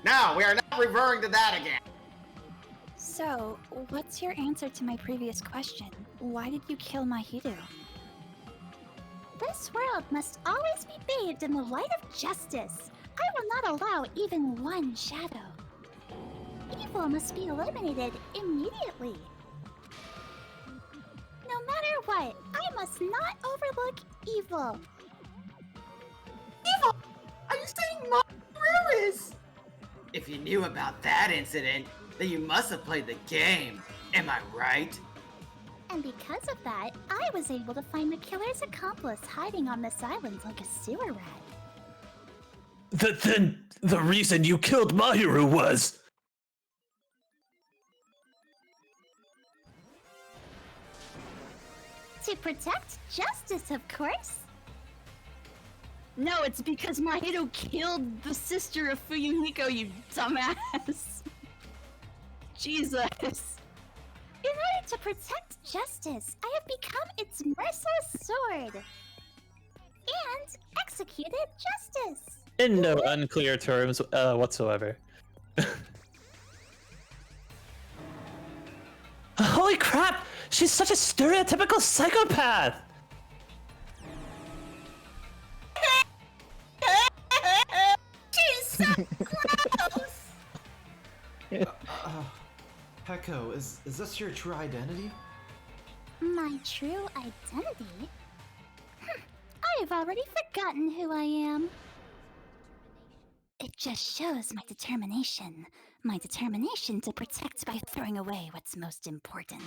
No, we are not reverting to that again. So, what's your answer to my previous question? Why did you kill Mahiru? This world must always be bathed in the light of justice. I will not allow even one shadow. Evil must be eliminated immediately. No matter what, I must not overlook evil. Evil? Are you saying Mahiru is? If you knew about that incident, then you must have played the game. Am I right? And because of that, I was able to find the killer's accomplice hiding on this island like a sewer rat. Then the reason you killed Mahiru was... To protect justice, of course. No, it's because Mahiru killed the sister of Fuyuhiko, you dumbass. Jesus. In order to protect justice, I have become its merciless sword. And executed justice. In no unclear terms whatsoever. Holy crap! She's such a stereotypical psychopath! She's so gross. Peko, is this your true identity? My true identity? I've already forgotten who I am. It just shows my determination. My determination to protect by throwing away what's most important.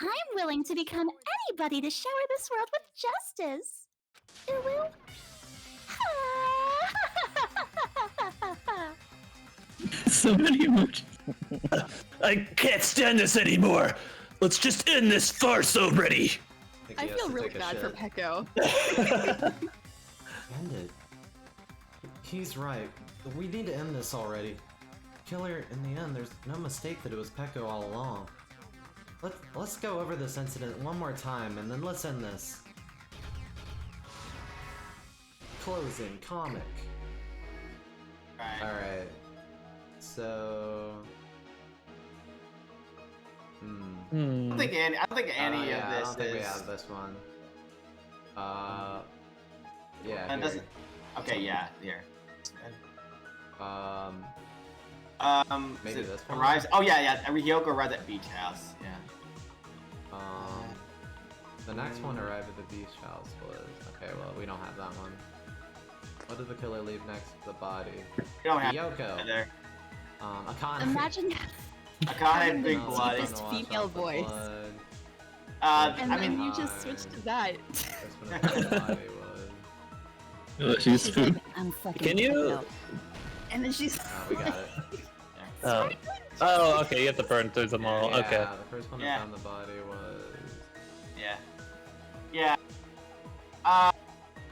I'm willing to become anybody to shower this world with justice. Ulu. So many emojis. I can't stand this anymore. Let's just end this farce already. think I he has feel to really take a bad for shit. Pecco. End it. He's right. We need to end this already. Killer, in the end, there's no mistake that it was Pecco all along. Let's go over this incident one more time, and then let's end this. Closing comic. Right. Alright. So... I don't think any of yeah, I this don't think we is. have this one. Yeah, And here. doesn't. Okay, yeah, here. Maybe is it this one? arrives. Oh yeah. Ryoko arrives at beach house. Yeah. The next one arrived at the beach house was... Okay, well, we don't have that one. What did the killer leave next to the body? You don't have Yoko. it there. Akane. Imagine I can't have big No, blood. deepest I'm gonna watch female out the voice. blood. and I then mean, you just switched to that. This one is where the body was. She's She's like, I'm fucking Can you- Pecco. And then she's Oh, we got it. Oh, okay, you have to burn through them all. Yeah, Okay. the first one that Yeah. found the body was... yeah.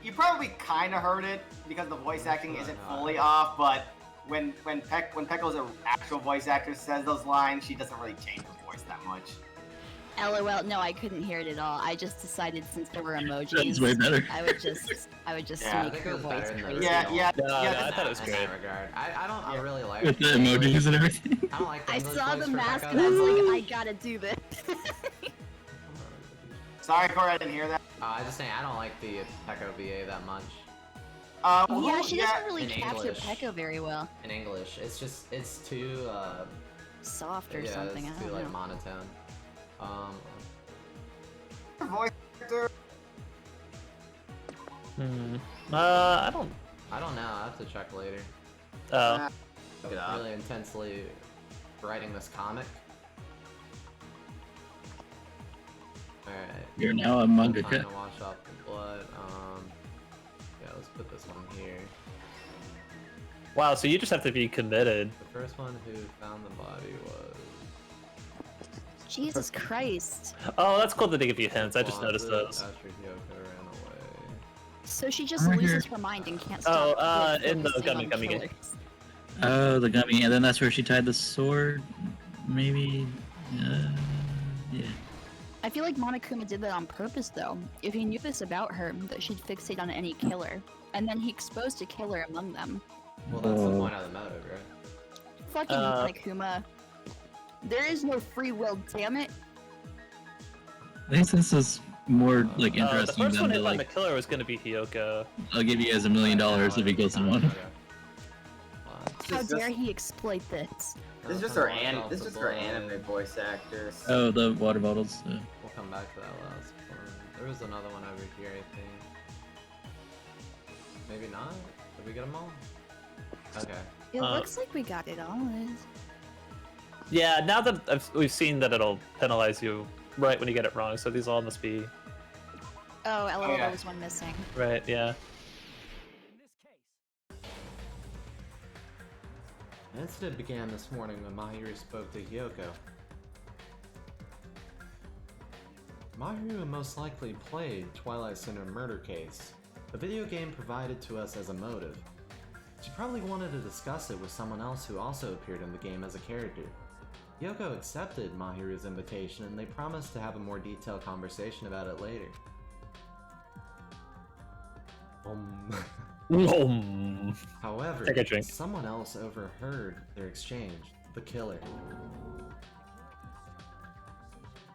You probably kind of heard it because the voice acting isn't fully off, but when Pecco's actual voice actor says those lines, she doesn't really change her voice that much. LOL. No, I couldn't hear it at all. I just decided since there were That's emojis, way better. I would just Yeah, I make think her it was voice better in the crazy. Yeah, yeah, No, yeah. no, I thought it was in great. that regard. I don't Yeah. really like With the English. emojis and everything. I don't like the I English saw voice the for mask Pecco. and I was like, I gotta do this. Sorry, Corey, I didn't hear that. I just saying I don't like the Pecco VA that much Yeah, she doesn't really in capture English. Pecco very well. in English. It's too Soft or yeah, something. it's I too don't like know. monotone. Her voice actor. I don't. I don't know. I have to check later. Oh. Look it up. Really intensely writing this comic. Alright. You're now a I'm mangaka. trying to wash off the blood. Yeah, let's put this one here. Wow, so you just have to be committed. The first one who found the body was... Jesus Christ. Oh, that's cool that they give you hints. I just noticed Closet those. After Hyoko ran away. So she just Right loses here. her mind and can't Oh, stop. in the focusing on gummy. killers. Oh, the gummy, and then that's where she tied the sword. Maybe. Yeah. I feel like Monokuma did that on purpose, though. If he knew this about her, that she'd fixate on any killer, and then he exposed a killer among them. Well, that's the Oh. point of the motive, right? Fucking Monokuma. There is no free will, damn it. I think this is more like The interesting first than one the hit by the like. killer was gonna be Hyoko. I'll give you guys $1 million if he kills someone. Okay. How This is dare just- he exploit this? This is just her anime voice actor. Oh, the water bottles. We'll come back to that last one. There was another one over here, I think. Maybe not? Did we get them all? Okay. It looks like we got it all. Yeah, now that we've seen that it'll penalize you right when you get it wrong, so these all must be Oh, LOL, yeah. there was one missing. right. Yeah. The incident began this morning when Mahiru spoke to Hyoko. Mahiru most likely played Twilight Center murder case, a video game provided to us as a motive. She probably wanted to discuss it with someone else who also appeared in the game as a character. Hyoko accepted Mahiru's invitation and they promised to have a more detailed conversation about it later. However, Take a drink. someone else overheard their exchange, the killer.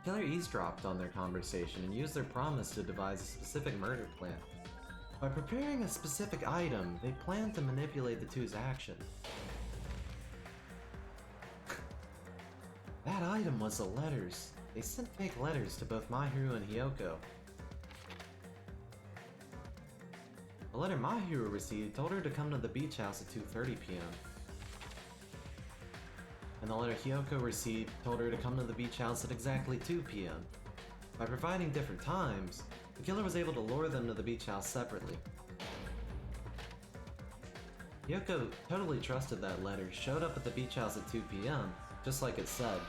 Killer eavesdropped on their conversation and used their promise to devise a specific murder plan. By preparing a specific item, they planned to manipulate the two's action. That item was the letters. They sent fake letters to both Mahiru and Hyoko. The letter Mahiru received told her to come to the beach house at 2:30 p.m. And the letter Hyoko received told her to come to the beach house at exactly 2 p.m. By providing different times, the killer was able to lure them to the beach house separately. Yoko totally trusted that letter, showed up at the beach house at 2 p.m., just like it said,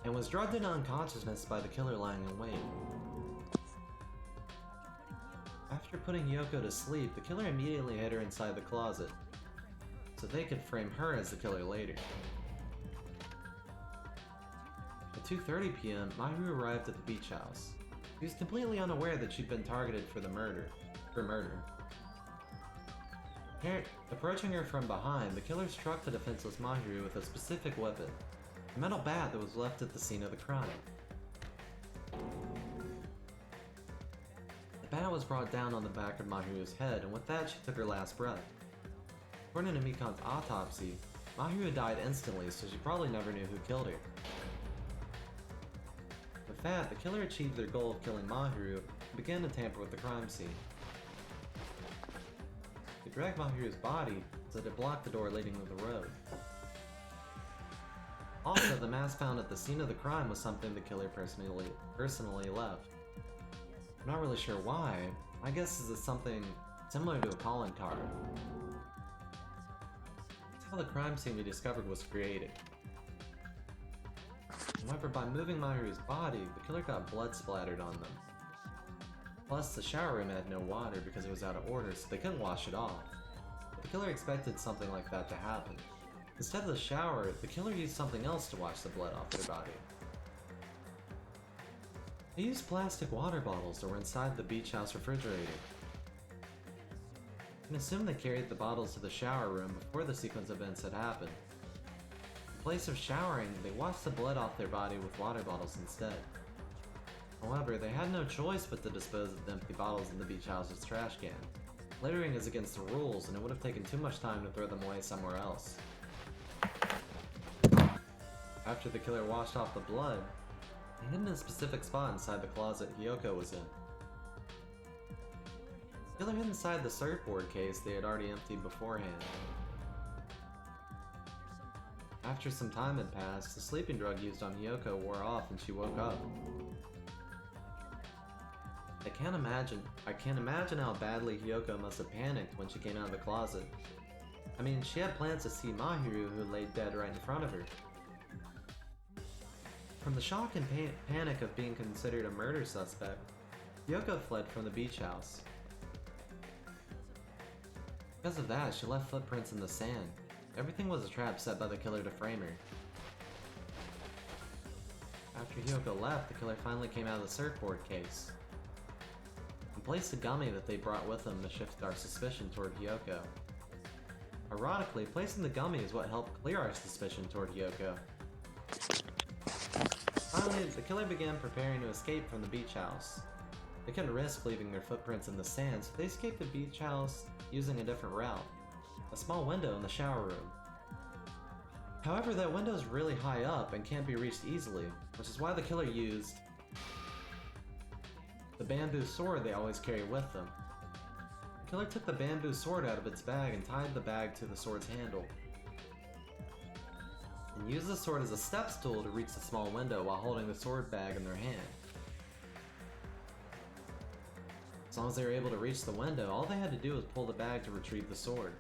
and was drugged into unconsciousness by the killer lying in wait. After putting Yoko to sleep, the killer immediately hid her inside the closet, so they could frame her as the killer later. At 2:30 p.m., Mahiru arrived at the beach house. He was completely unaware that she'd been targeted for murder. Approaching her from behind, the killer struck the defenseless Mahiru with a specific weapon, a metal bat that was left at the scene of the crime. The bat was brought down on the back of Mahiru's head, and with that she took her last breath. According to Mikan's autopsy, Mahiru died instantly, so she probably never knew who killed her. With that, the killer achieved their goal of killing Mahiru and began to tamper with the crime scene. They dragged Mahiru's body so that it blocked the door leading to the road. Also, the mask found at the scene of the crime was something the killer personally left. I'm not really sure why. My guess is it's something similar to a calling card. That's how the crime scene we discovered was created. However, by moving Mahiru's body, the killer got blood splattered on them. Plus, the shower room had no water because it was out of order, so they couldn't wash it off. But the killer expected something like that to happen. Instead of the shower, the killer used something else to wash the blood off their body. They used plastic water bottles that were inside the beach house refrigerator. You can assume they carried the bottles to the shower room before the sequence of events had happened. In place of showering, they washed the blood off their body with water bottles instead. However, they had no choice but to dispose of the empty bottles in the beach house's trash can. Littering is against the rules, and it would have taken too much time to throw them away somewhere else. After the killer washed off the blood, he hid in a specific spot inside the closet Hiyoko was in. The killer hid inside the surfboard case they had already emptied beforehand. After some time had passed, the sleeping drug used on Hiyoko wore off and she woke up. I can't imagine how badly Hiyoko must have panicked when she came out of the closet. I mean, she had plans to see Mahiru, who lay dead right in front of her. From the shock and panic of being considered a murder suspect, Hiyoko fled from the beach house. Because of that, she left footprints in the sand. Everything was a trap set by the killer to frame her. After Hiyoko left, the killer finally came out of the surfboard case and placed a gummy that they brought with them to shift our suspicion toward Hiyoko. Ironically, placing the gummy is what helped clear our suspicion toward Hiyoko. Finally, the killer began preparing to escape from the beach house. They couldn't risk leaving their footprints in the sand, so they escaped the beach house using a different route. A small window in the shower room. However, that window is really high up and can't be reached easily, which is why the killer used the bamboo sword they always carry with them. The killer took the bamboo sword out of its bag and tied the bag to the sword's handle, and used the sword as a step stool to reach the small window while holding the sword bag in their hand. As long as they were able to reach the window, all they had to do was pull the bag to retrieve the sword.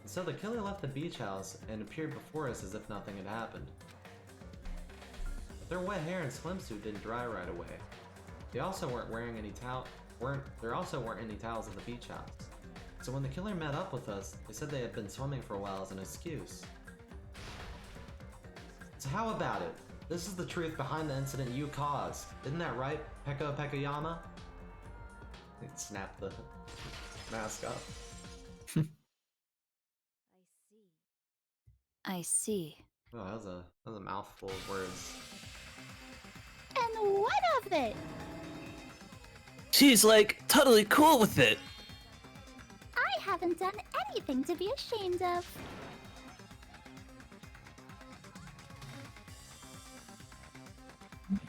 And so the killer left the beach house and appeared before us as if nothing had happened. But their wet hair and swimsuit didn't dry right away. They also weren't wearing any there also weren't any towels at the beach house. So when the killer met up with us, they said they had been swimming for a while as an excuse. So how about it? This is the truth behind the incident you caused. Isn't that right, Peko Pekoyama? They snapped the mask up. I see. Oh, that was a mouthful of words. And what of it? She's like totally cool with it. I haven't done anything to be ashamed of.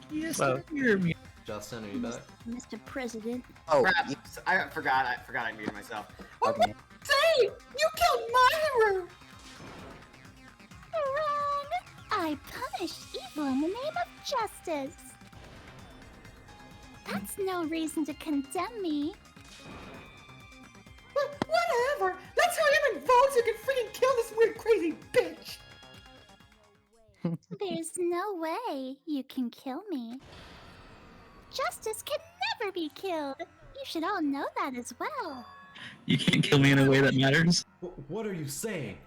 Yes, Well- you're me. Justin, are you back? Mr. President. Oh, Crap, I forgot I muted myself. okay. Say, you killed Mahiru! Wrong! I punish beautiful in the name of justice. That's no reason to condemn me. Whatever. Let's hurry up and vote so you can freaking kill this weird, crazy bitch. There's no way you can kill me. Justice can never be killed. You should all know that as well. You can't kill me in a way that matters. What are you saying?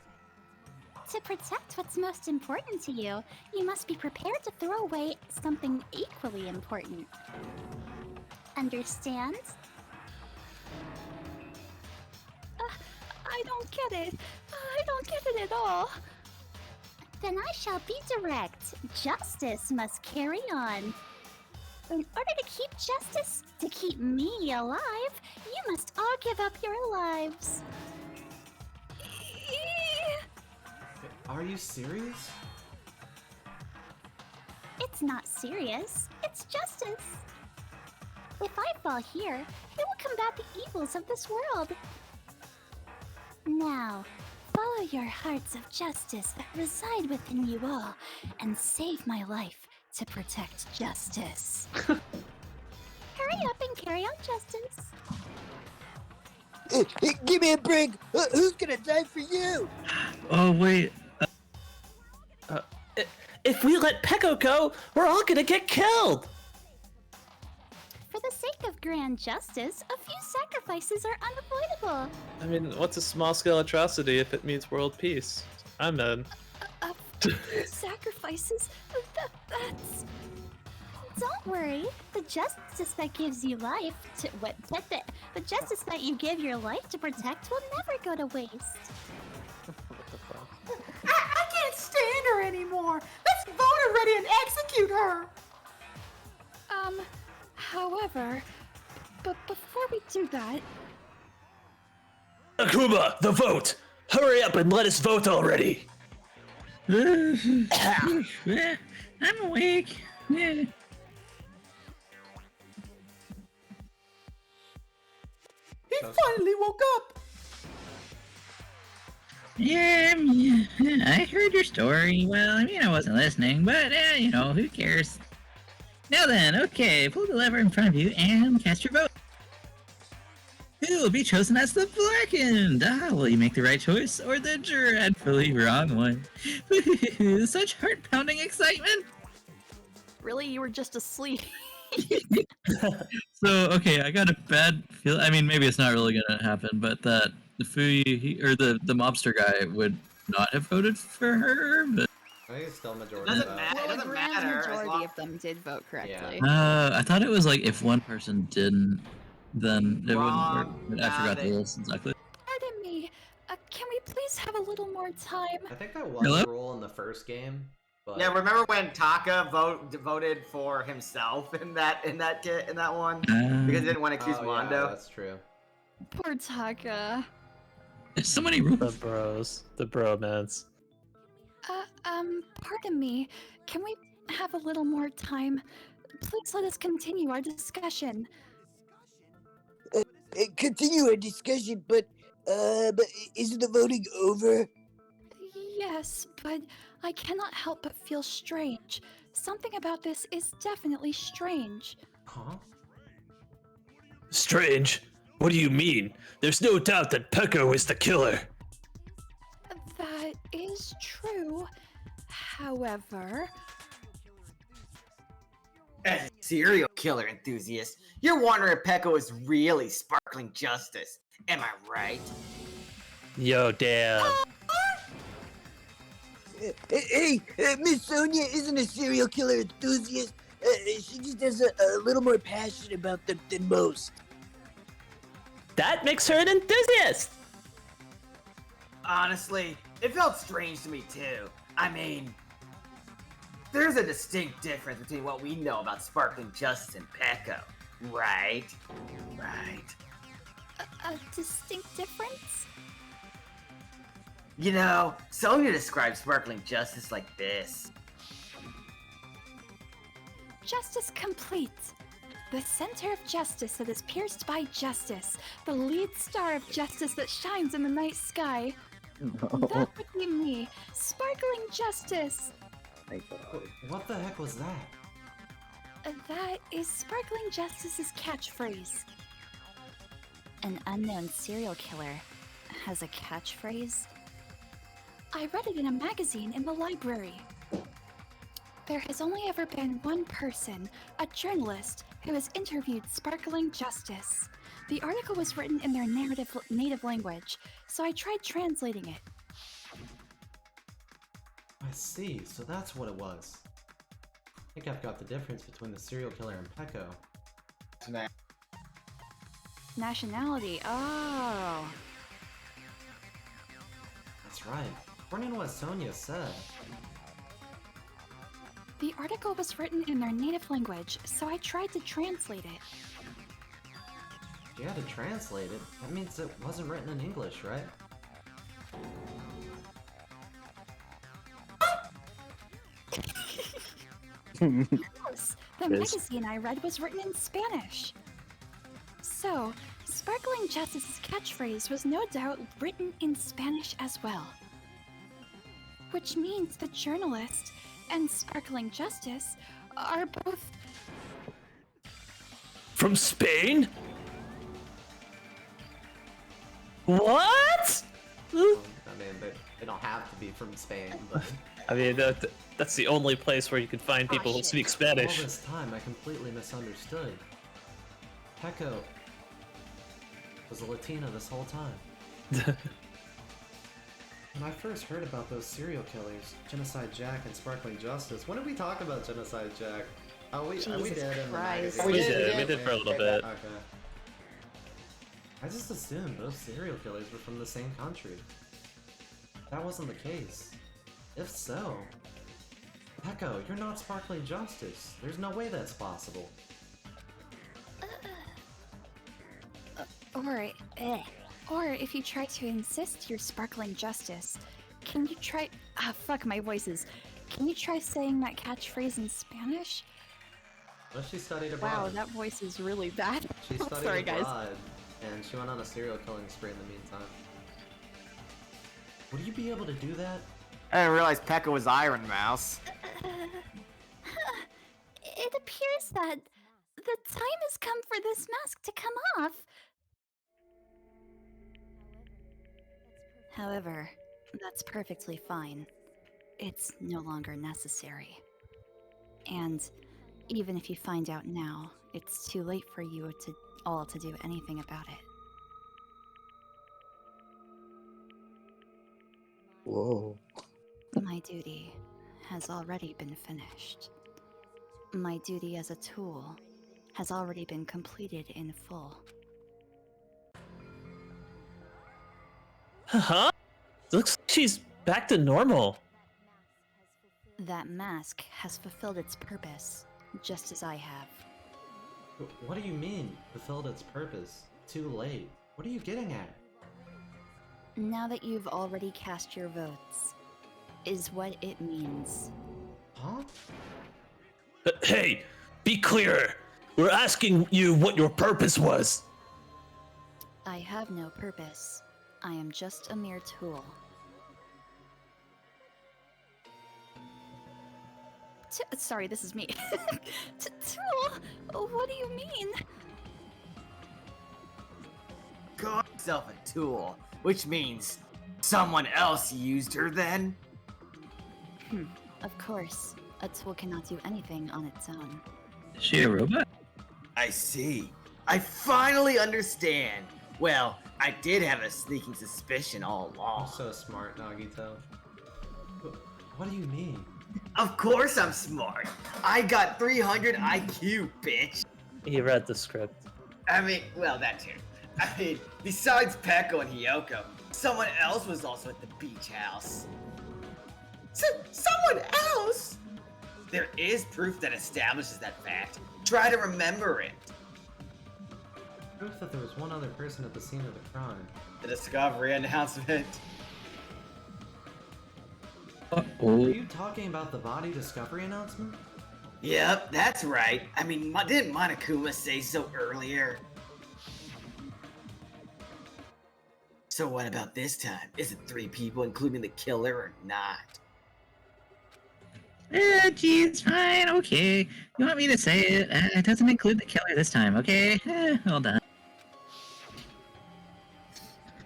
To protect what's most important to you, you must be prepared to throw away something equally important. Understand? I don't get it. I don't get it at all. Then I shall be direct. Justice must carry on. In order to keep justice, to keep me alive, you must all give up your lives. Are you serious? It's not serious. It's justice. If I fall here, it will combat the evils of this world. Now, follow your hearts of justice that reside within you all, and save my life to protect justice. Hurry up and carry on justice. Give me a break. Who's gonna die for you? Oh, wait. If we let Peko go, we're all gonna get killed! For the sake of grand justice, a few sacrifices are unavoidable. I mean, what's a small-scale atrocity if it means world peace? I'm in. A few sacrifices? That's... Don't worry. The justice that gives you life to... The justice that you give your life to protect will never go to waste. I can't stand her anymore. Let's vote already and execute her. However, but before we do that... Akuma, the vote! Hurry up and let us vote already! I'm awake. Yeah. He finally woke up. Yeah, I heard your story. Well, I mean, I wasn't listening, but, who cares? Now then, okay, pull the lever in front of you and cast your vote. Who will be chosen as the Blackened? Will you make the right choice or the dreadfully wrong one? Such heart-pounding excitement! Really? You were just asleep. So, okay, I got a bad feel. I mean, maybe it's not really gonna happen, but that the Fuyi, or the mobster guy would not have voted for her, but... I think it's still majority Doesn't vote. matter. It Well, a doesn't grand matter. as majority long- of them did vote correctly. I thought it was like if one person didn't, then it Wrong. wouldn't work. But I Nah, forgot they- the rules exactly. Pardon me. Can we please have a little more time? I think that was Hello? a rule in the first game. But Yeah, remember when Taka voted for himself in that one because he didn't want to accuse oh, Mondo? yeah, that's true. Poor Taka. There's so many rules. The bros. The bromance. Pardon me. Can we have a little more time? Please let us continue our discussion. Continue our discussion, but isn't the voting over? Yes, but I cannot help but feel strange. Something about this is definitely strange. Huh? Strange? What do you mean? There's no doubt that Peko is the killer. That is true. However, As a serial killer enthusiast, you're wondering if Peko is really sparkling justice. Am I right? Yo, damn. Hey, Miss Sonia isn't a serial killer enthusiast. She just has a little more passion about them than most. That makes her an enthusiast! Honestly, it felt strange to me too. I mean, there's a distinct difference between what we know about sparkling justice and Peko, right? Right. a distinct difference? You know, Sonia describes sparkling justice like this. Justice complete. The center of justice that is pierced by justice. The lead star of justice that shines in the night sky. That would be me. Sparkling justice. Thank God. What the heck was that? That is Sparkling Justice's catchphrase. An unknown serial killer has a catchphrase? I read it in a magazine in the library. There has only ever been one person, a journalist, who has interviewed Sparkling Justice. The article was written in their native language, so I tried translating it. I see, so that's what it was. I think I've got the difference between the serial killer and Pecco. Nationality, oh. That's right. According to what Sonia said. The article was written in their native language, so I tried to translate it. You had to translate it. That means it wasn't written in English, right? Yes, the magazine I read was written in Spanish. So, Sparkling Justice's catchphrase was no doubt written in Spanish as well. Which means the journalist and Sparkling Justice are both... From Spain? What? I mean, they don't have to be from Spain, but... I mean, that's the only place where you can find people who speak Spanish. All this time, I completely misunderstood. Pecco was a Latina this whole time. When I first heard about those serial killers, Genocide Jack and Sparkling Justice, when did we talk about Genocide Jack? Oh, we did in the magazine. We did for a little bit. Okay. I just assumed those serial killers were from the same country. That wasn't the case. If so, Pecco, you're not Sparkling Justice. There's no way that's possible. Or if you try to insist you're Sparkling Justice, can you try... fuck my voices. Can you try saying that catchphrase in Spanish? Well, she studied abroad. Wow, that voice is really bad. She studied Sorry, guys. abroad, and she went on a serial killing spree in the meantime. Would you be able to do that? I didn't realize Pekka was Iron Mouse. It appears that the time has come for this mask to come off. However, that's perfectly fine. It's no longer necessary. And even if you find out now, it's too late for you to do anything about it. Whoa. My duty has already been finished. My duty as a tool has already been completed in full. Huh? Looks like she's back to normal. That mask has fulfilled its purpose, just as I have. What do you mean, fulfilled its purpose? Too late. What are you getting at? Now that you've already cast your votes, is what it means. Huh? Hey, be clear. We're asking you what your purpose was. I have no purpose. I am just a mere tool. Sorry, this is me. Tool? What do you mean? Call yourself a tool, which means someone else used her then? Of course, a tool cannot do anything on its own. Is she a robot? I see. I finally understand. Well, I did have a sneaking suspicion all You're along. so smart, Nagito. What do you mean? Of course I'm smart. I got 300 IQ, bitch. He read the script. I mean, well, that too. I mean, besides Pekko and Hiyoko, someone else was also at the beach house. Someone else? There is proof that establishes that fact. Try to remember it. Proof that there was one other person at the scene of the crime. The discovery announcement. Are you talking about the body discovery announcement? Yep, that's right. I mean, didn't Monokuma say so earlier? So what about this time? Is it 3 people, including the killer, or not? Geez, fine, okay. You want me to say it? It doesn't include the killer this time, okay? Hold on.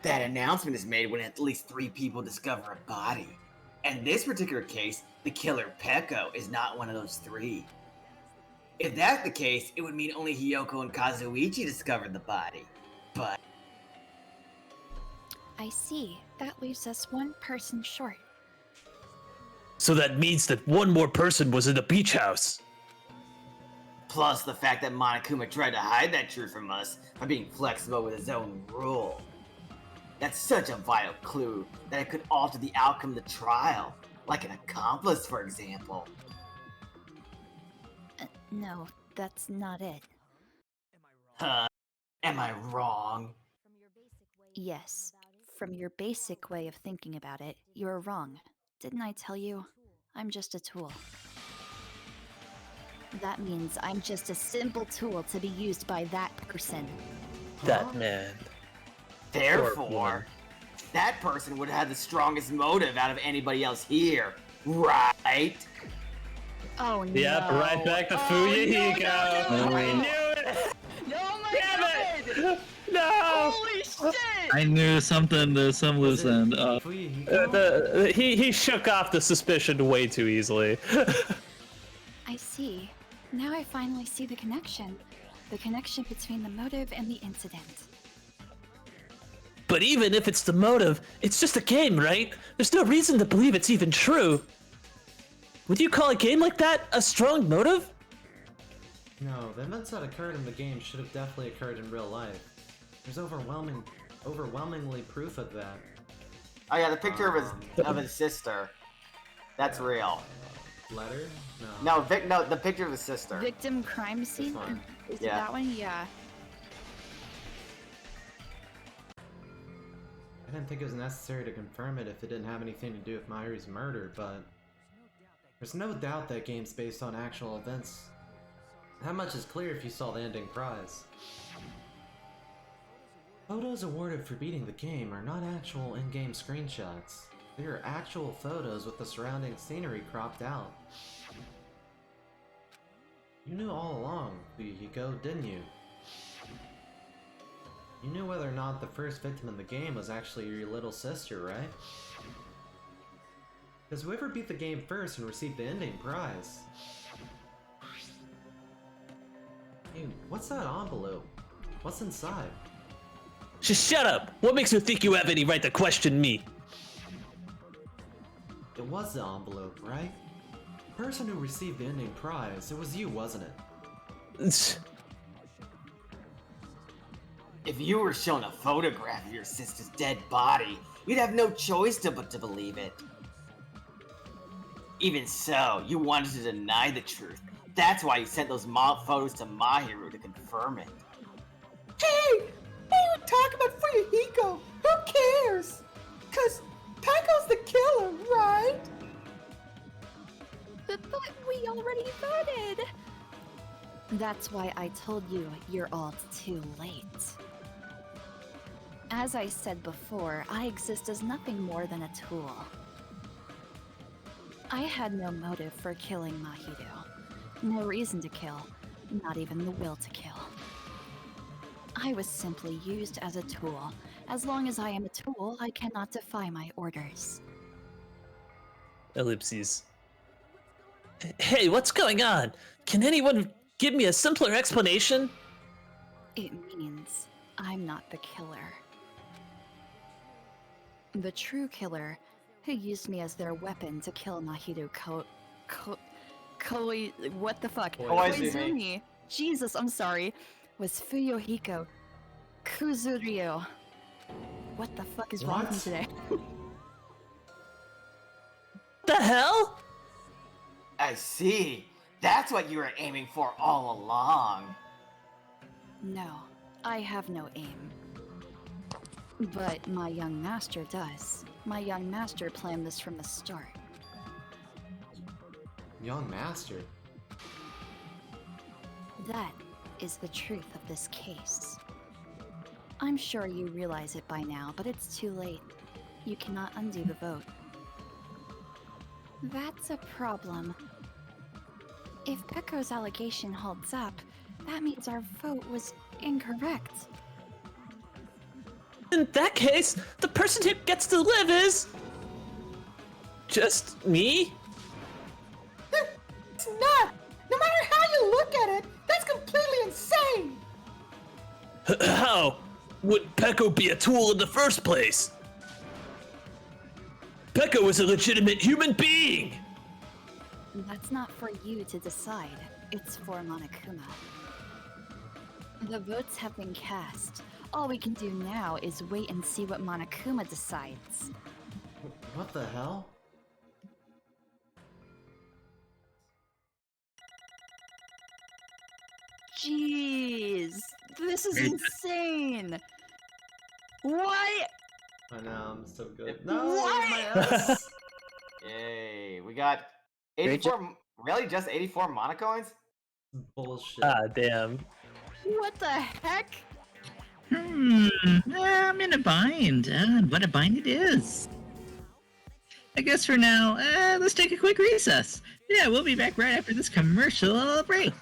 That announcement is made when at least 3 people discover a body. And in this particular case, the killer Peko is not one of those 3. If that's the case, it would mean only Hiyoko and Kazuichi discovered the body. But I see. That leaves us one person short. So that means that one more person was in the beach house. plus the fact that Monokuma tried to hide that truth from us by being flexible with his own rule. That's such a vital clue that it could alter the outcome of the trial, like an accomplice, for example. No, that's not it. Huh? Am I wrong? Yes, from your basic way of thinking about it, you're wrong. Didn't I tell you? I'm just a tool. That means I'm just a simple tool to be used by that person. That man. Therefore, that person would have the strongest motive out of anybody else here, right? Oh no. Yep, right back to Fuyahiko. No. I knew it! Oh my Damn god! it! No! Holy shit! I knew something, there's some loose end. He shook off the suspicion way too easily. I see. Now I finally see the connection. The connection between the motive and the incident. But even if it's the motive, it's just a game, right? There's no reason to believe it's even true. Would you call a game like that a strong motive? No, the events that occurred in the game should have definitely occurred in real life. There's overwhelmingly proof of that. Oh yeah, the picture of his sister. That's real. Letter? No. No, the picture of his sister. Victim crime scene? one. Is it Yeah. that one? Yeah. I didn't think it was necessary to confirm it if it didn't have anything to do with Mayuri's murder, but there's no doubt that game's based on actual events. That much is clear if you saw the ending prize. Photos awarded for beating the game are not actual in-game screenshots. They are actual photos with the surrounding scenery cropped out. You knew all along, Fuyahiko, didn't you? You knew whether or not the first victim in the game was actually your little sister, right? Because whoever beat the game first and received the ending prize. Hey, what's that envelope? What's inside? Just shut up! What makes you think you have any right to question me? It was the envelope, right? The person who received the ending prize, it was you, wasn't it? If you were shown a photograph of your sister's dead body, you'd have no choice but to believe it. Even so, you wanted to deny the truth. That's why you sent those mob photos to Mahiru to confirm it. Hey! Why are you talking about Fuyahiko? Who cares? Cause Paco's the killer, right? But we already voted! That's why I told you you're all too late. As I said before, I exist as nothing more than a tool. I had no motive for killing Mahito. No reason to kill, not even the will to kill. I was simply used as a tool. As long as I am a tool, I cannot defy my orders. Ellipses. Hey, what's going on? Can anyone give me a simpler explanation? It means I'm not the killer. The true killer, who used me as their weapon to kill Mahito what the fuck? Koizumi. Jesus, I'm sorry. Was Fuyahiko Kuzuryu. What the fuck is wrong with me today? The hell? I see. That's what you were aiming for all along. No, I have no aim. But my young master does. My young master planned this from the start. Young master? That is the truth of this case. I'm sure you realize it by now, but it's too late. You cannot undo the vote. That's a problem. If Pecco's allegation holds up, that means our vote was incorrect. In that case, the person who gets to live is... just me? It's not! No matter how you look at it, that's completely insane! How would Pecco be a tool in the first place? Pecco is a legitimate human being! That's not for you to decide. It's for Monokuma. The votes have been cast. All we can do now is wait and see what Monokuma decides. What the hell? Jeez! This is insane! What? I know, I'm so good. No, What? my S! Yay, we got 84. Really, just 84 monocoins? Bullshit. Ah, damn. What the heck? I'm in a bind. What a bind it is. I guess for now, let's take a quick recess. Yeah, we'll be back right after this commercial break.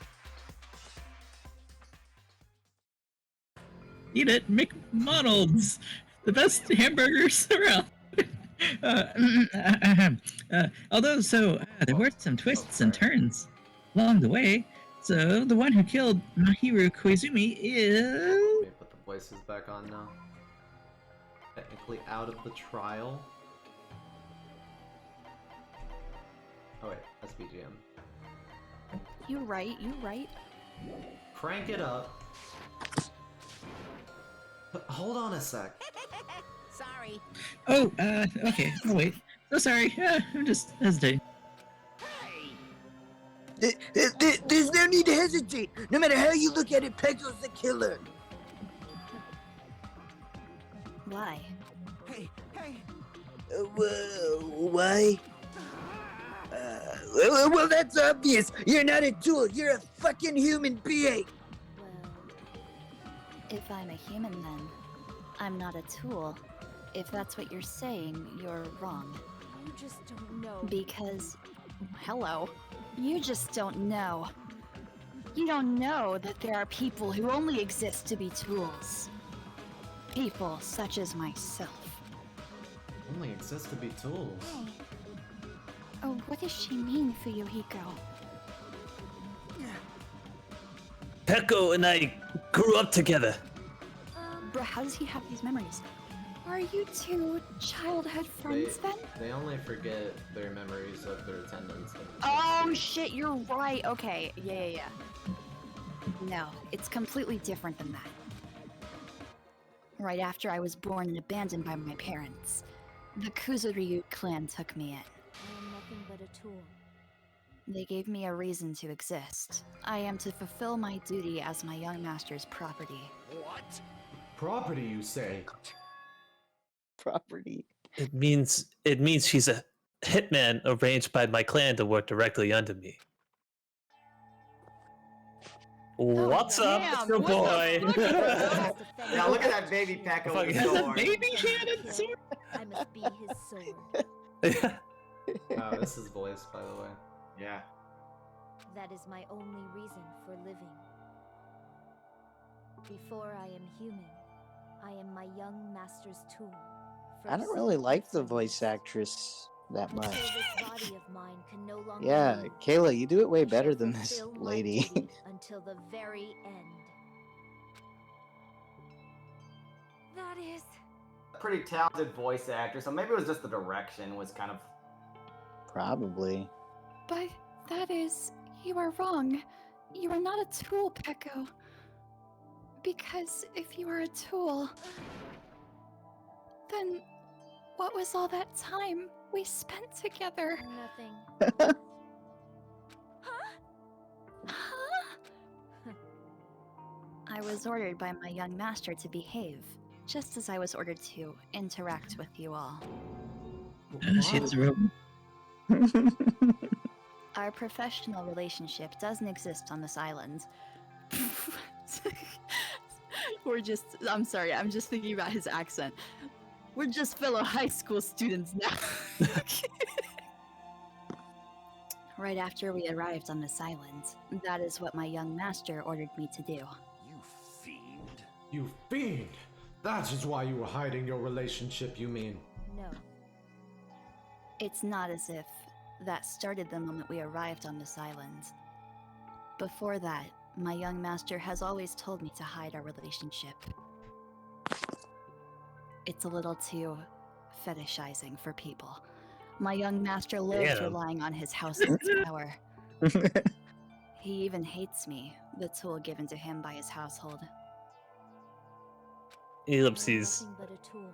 Eat it, McDonald's, the best hamburgers around. Although, there were some twists and turns along the way. So, the one who killed Mahiru Koizumi is... Let me put the voices back on now. Technically out of the trial. Oh wait, that's BGM. You right, you right. Crank it up. Hold on a sec. Sorry. Oh, okay. Oh, wait. So sorry. I'm just hesitating. There's no need to hesitate. No matter how you look at it, Pecco's the killer. Why? Why? Well, that's obvious. You're not a tool. You're a fucking human being. Well, if I'm a human then, I'm not a tool. If that's what you're saying, you're wrong. You just don't know. Because, hello, you just don't know. You don't know that there are people who only exist to be tools. People such as myself. Only exists to be tools. Hey. Oh, what does she mean, Fuyuhiko? Pecco and I grew up together. Bro, how does he have these memories? Are you two childhood friends then? They only forget their memories of their attendance. Oh shit, you're right. Okay, yeah. No, it's completely different than that. Right after I was born and abandoned by my parents, the Kuzuryu clan took me in. I am nothing but a tool. They gave me a reason to exist. I am to fulfill my duty as my young master's property. What? Property, you say? Property. It means she's a hitman arranged by my clan to work directly under me. What's up, damn, Mr. what boy? Now look at that baby Pecco with Fucking- the sword. Baby Shannon sword. I must be his sword. Oh, this is voice, by the way. Yeah. That is my only reason for living. Before I am human, I am my young master's tool. I don't really like the voice actress that much. Until this body of mine can no longer Yeah, move, Kayla, you do it way I better shall than this fulfill my lady. duty until the very end. That is. Pretty talented voice actor, so maybe it was just the direction was kind of. Probably. But that is. You are wrong. You are not a tool, Pecco. Because if you are a tool, then what was all that time we spent together? Nothing. I was ordered by my young master to behave, just as I was ordered to interact with you all. She has a rope. Our professional relationship doesn't exist on this island. I'm sorry, I'm just thinking about his accent. We're just fellow high school students now. right after we arrived on this island. That is what my young master ordered me to do. You fiend. You fiend! That is why you were hiding your relationship, you mean? No. It's not as if that started the moment we arrived on this island. Before that, my young master has always told me to hide our relationship. It's a little too fetishizing for people. My young master loves Damn. relying on his household's power. He even hates me, the tool given to him by his household. Ellipses. Nothing but a tool.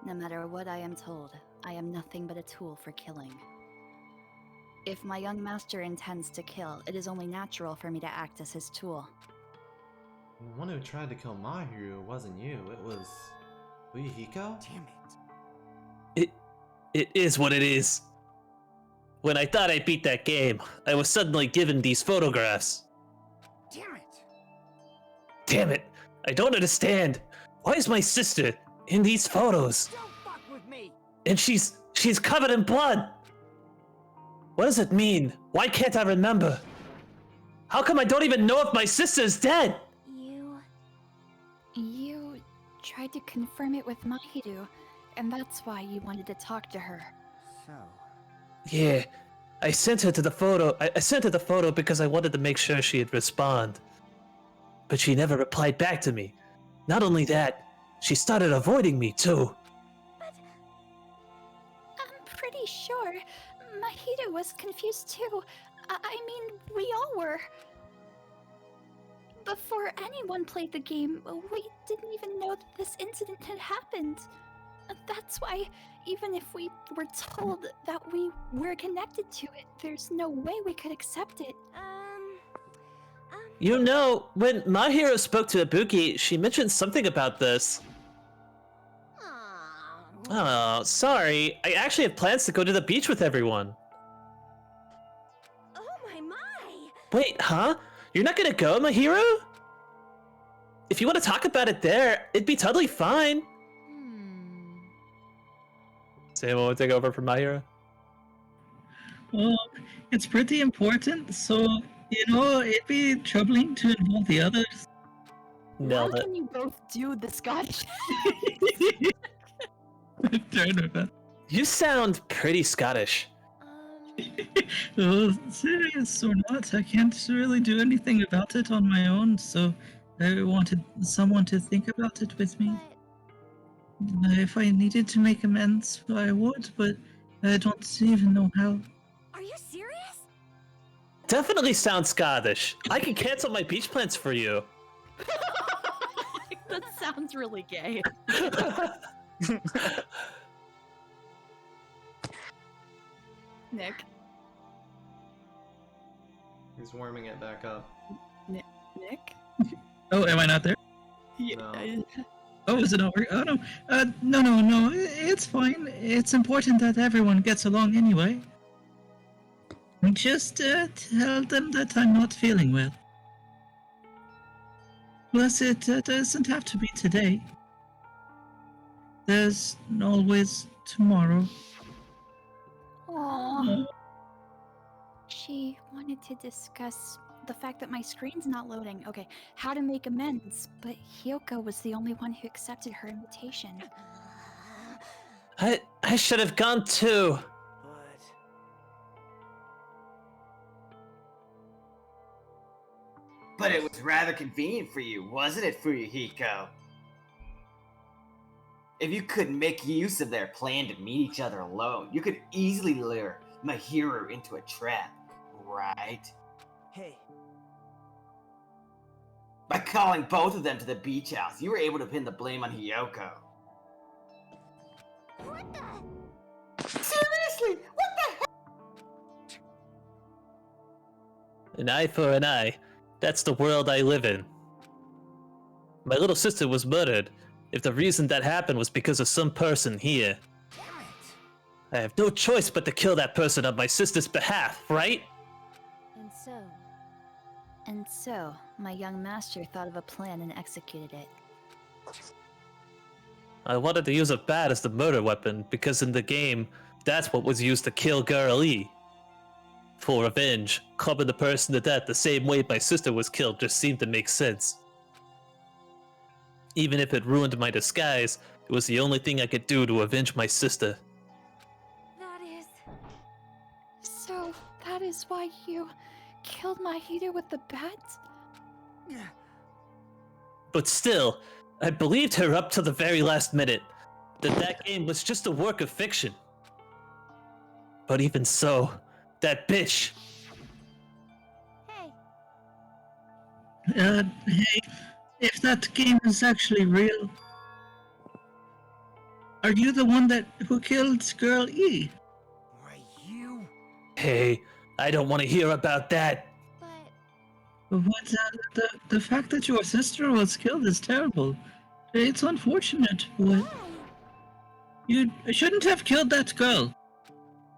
No matter what I am told, I am nothing but a tool for killing. If my young master intends to kill, it is only natural for me to act as his tool. The one who tried to kill Mahiru wasn't you, it was... Hiko? Damn it. It is what it is. When I thought I beat that game, I was suddenly given these photographs. Damn it. Damn it! I don't understand. Why is my sister in these photos? Don't fuck with me. And she's covered in blood. What does it mean? Why can't I remember? How come I don't even know if my sister's dead? You tried to confirm it with Mahiru, and that's why you wanted to talk to her. So, Yeah, I sent her to the photo. I sent her the photo because I wanted to make sure she'd respond. But she never replied back to me. Not only that, she started avoiding me too. I'm pretty sure Mahiru was confused too. I mean, we all were. Before anyone played the game, we didn't even know that this incident had happened. That's why, even if we were told that we were connected to it, there's no way we could accept it. You know, when Mahiro spoke to Ibuki, she mentioned something about this. Oh, sorry. I actually have plans to go to the beach with everyone. Oh my! Wait, huh? You're not gonna go, Mahiro? If you want to talk about it there, it'd be totally fine. Sam, want to take over from Mahiro? Well, it's pretty important, so, it'd be troubling to involve the others. Nailed How it. can you both do the Scottish? You sound pretty Scottish. Well, serious or not, I can't really do anything about it on my own, so I wanted someone to think about it with me. If I needed to make amends, I would, but I don't even know how. Are you serious? Definitely sounds Scottish. I can cancel my beach plans for you. That sounds really gay. Nick. He's warming it back up. Nick? Oh, am I not there? No. Oh, is it over? Oh, no. No. It's fine. It's important that everyone gets along anyway. Just tell them that I'm not feeling well. Plus, it doesn't have to be today. There's always tomorrow. Aww. She wanted to discuss the fact that my screen's not loading. Okay, how to make amends, but Hyoko was the only one who accepted her invitation. I should have gone too. But it was rather convenient for you, wasn't it, Fuyuhiko? If you couldn't make use of their plan to meet each other alone, you could easily lure Mahiru into a trap, right? hey, By calling both of them to the beach house, you were able to pin the blame on Hyoko. What the? Seriously? What the heck? An eye for an eye. That's the world I live in. My little sister was murdered. If the reason that happened was because of some person here, I have no choice but to kill that person on my sister's behalf, right? And so, my young master thought of a plan and executed it. I wanted to use a bat as the murder weapon because in the game, that's what was used to kill Girl E. For revenge, clubbing the person to death the same way my sister was killed just seemed to make sense. Even if it ruined my disguise, it was the only thing I could do to avenge my sister. That is. So, that is why you killed Mahito with the bat? But still, I believed her up to the very last minute, that game was just a work of fiction. But even so, that bitch. Hey. Hey, if that game is actually real, are you the one who killed Girl E? Why, you? Hey, I don't want to hear about that. But But the fact that your sister was killed is terrible. It's unfortunate, but you shouldn't have killed that girl.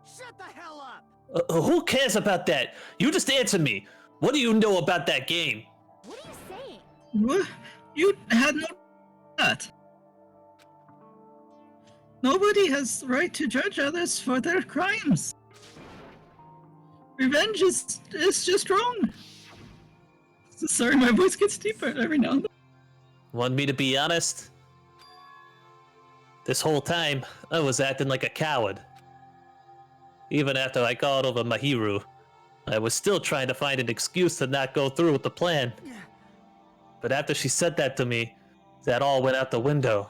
Shut the hell up! Who cares about that? You just answer me. What do you know about that game? what are you saying? What? You had no that. Nobody has the right to judge others for their crimes. Revenge is just wrong. Sorry, my voice gets deeper every now and then. Want me to be honest? This whole time, I was acting like a coward. Even after I called over Mahiru, I was still trying to find an excuse to not go through with the plan. But after she said that to me, that all went out the window.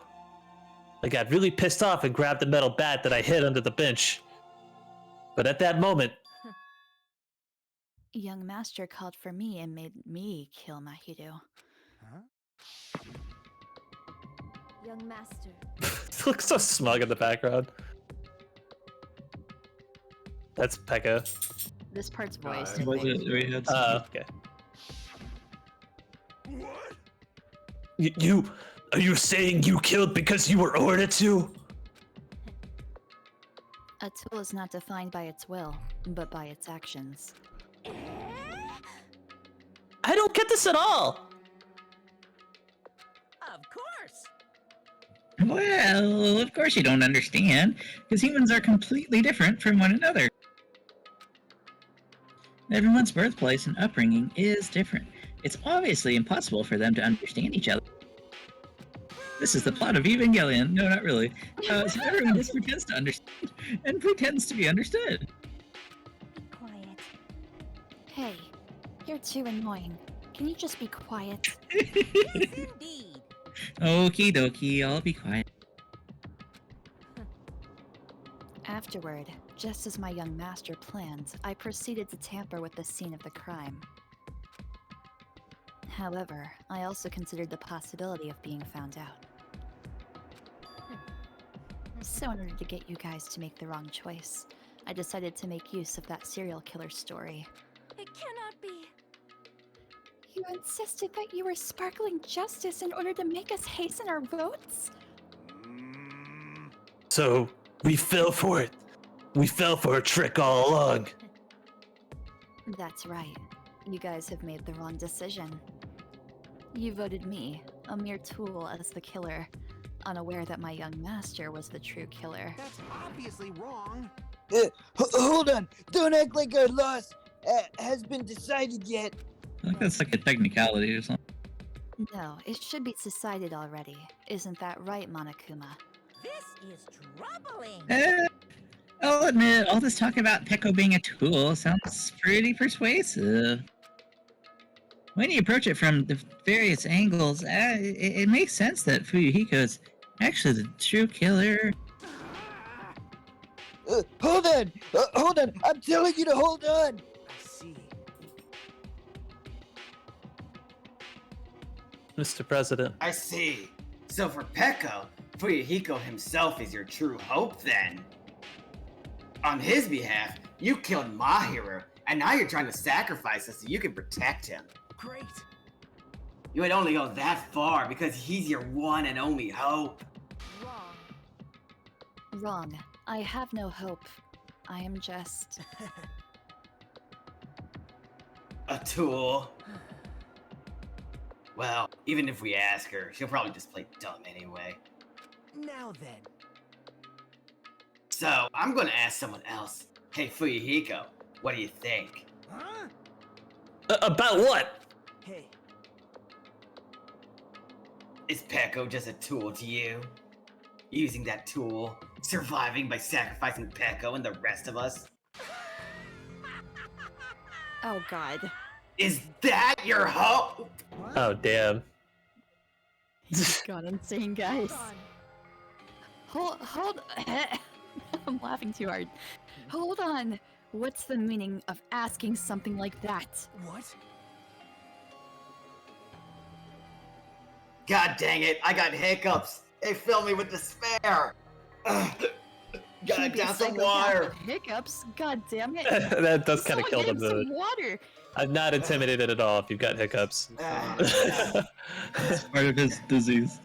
I got really pissed off and grabbed the metal bat that I hid under the bench. But at that moment, Young Master called for me and made me kill Mahito. Young Master. it looks so smug in the background. That's Pekka. This part's voiced. Alright. I think. Okay. You are you saying you killed because you were ordered to? A tool is not defined by its will, but by its actions. I don't get this at all. Of course! Well, of course you don't understand, because humans are completely different from one another. Everyone's birthplace and upbringing is different. It's obviously impossible for them to understand each other. This is the plot of Evangelion. No, not really. So everyone just pretends to understand and pretends to be understood. Be quiet. Hey, you're too annoying. Can you just be quiet? Indeed! Okie dokie, I'll be quiet. Afterward, just as my young master planned, I proceeded to tamper with the scene of the crime. However, I also considered the possibility of being found out. So in order to get you guys to make the wrong choice, I decided to make use of that serial killer story. It cannot be. You insisted that you were sparkling justice in order to make us hasten our votes? So we fell for it. We fell for a trick all along. That's right. You guys have made the wrong decision. You voted me, a mere tool, as the killer, unaware that my young master was the true killer. That's obviously wrong. Hold on. Don't act like our loss has been decided yet. I think that's like a technicality or something. No, it should be decided already. Isn't that right, Monokuma? This is troubling. I'll admit, all this talk about Peko being a tool sounds pretty persuasive. When you approach it from the various angles, it makes sense that Fuyuhiko is actually the true killer. Hold on. I'm telling you to hold on. I see. Mr. President. I see. So for Peko, Fuyuhiko himself is your true hope then. On his behalf, you killed Mahiru, and now you're trying to sacrifice us so you can protect him. Great. You would only go that far because he's your one and only hope. Wrong. Wrong. I have no hope. I am just... A tool. Well, even if we ask her, she'll probably just play dumb anyway. Now then. So, I'm gonna ask someone else. Hey, Fuyuhiko, What do you think? Huh? About what? Hey, Is Peko just a tool to you? Using that tool, surviving by sacrificing Peko and the rest of us? Oh god. Is that your hope? what? Oh, damn. He's gone insane, guys. Hold. I'm laughing too hard. Hold on. What's the meaning of asking something like that? What? God dang it, I got hiccups. They fill me with despair. Ugh. Gotta Can't be a down some psychopath water. with hiccups. God damn it. That does kind of Someone kill get the him mood. some water. I'm not intimidated at all if you've got hiccups. It's part of his disease.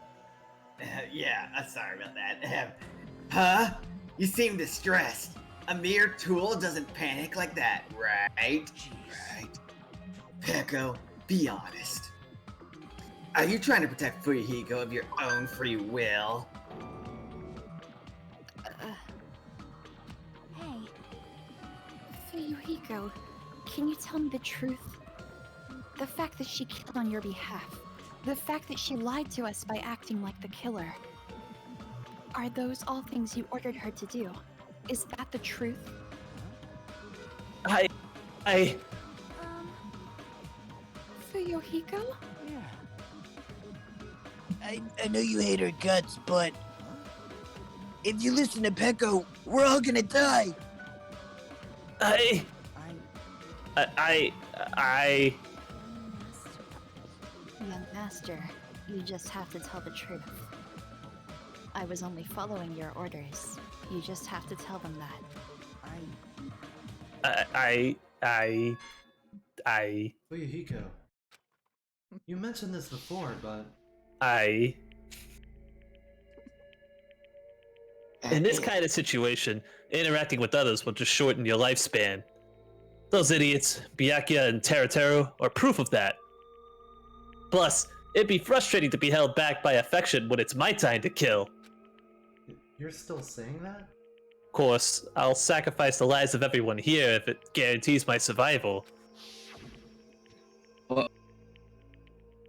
Yeah, I'm sorry about that. Huh? You seem distressed. A mere tool doesn't panic like that, right? Right. Peko, be honest. Are you trying to protect Fuyuhiko of your own free will? Hey, Fuyuhiko, can you tell me the truth? The fact that she killed on your behalf, the fact that she lied to us by acting like the killer, are those all things you ordered her to do? Is that the truth? I Fuyuhiko? Yeah. I know you hate her guts, but if you listen to Peko, we're all gonna die. I Young master, you just have to tell the truth. I was only following your orders. You just have to tell them that. Fuyuhiko, you mentioned this before, but in this kind of situation, interacting with others will just shorten your lifespan. Those idiots, Byakuya and Teruteru, are proof of that. Plus, it'd be frustrating to be held back by affection when it's my time to kill. you're still saying that? Of course, I'll sacrifice the lives of everyone here if it guarantees my survival.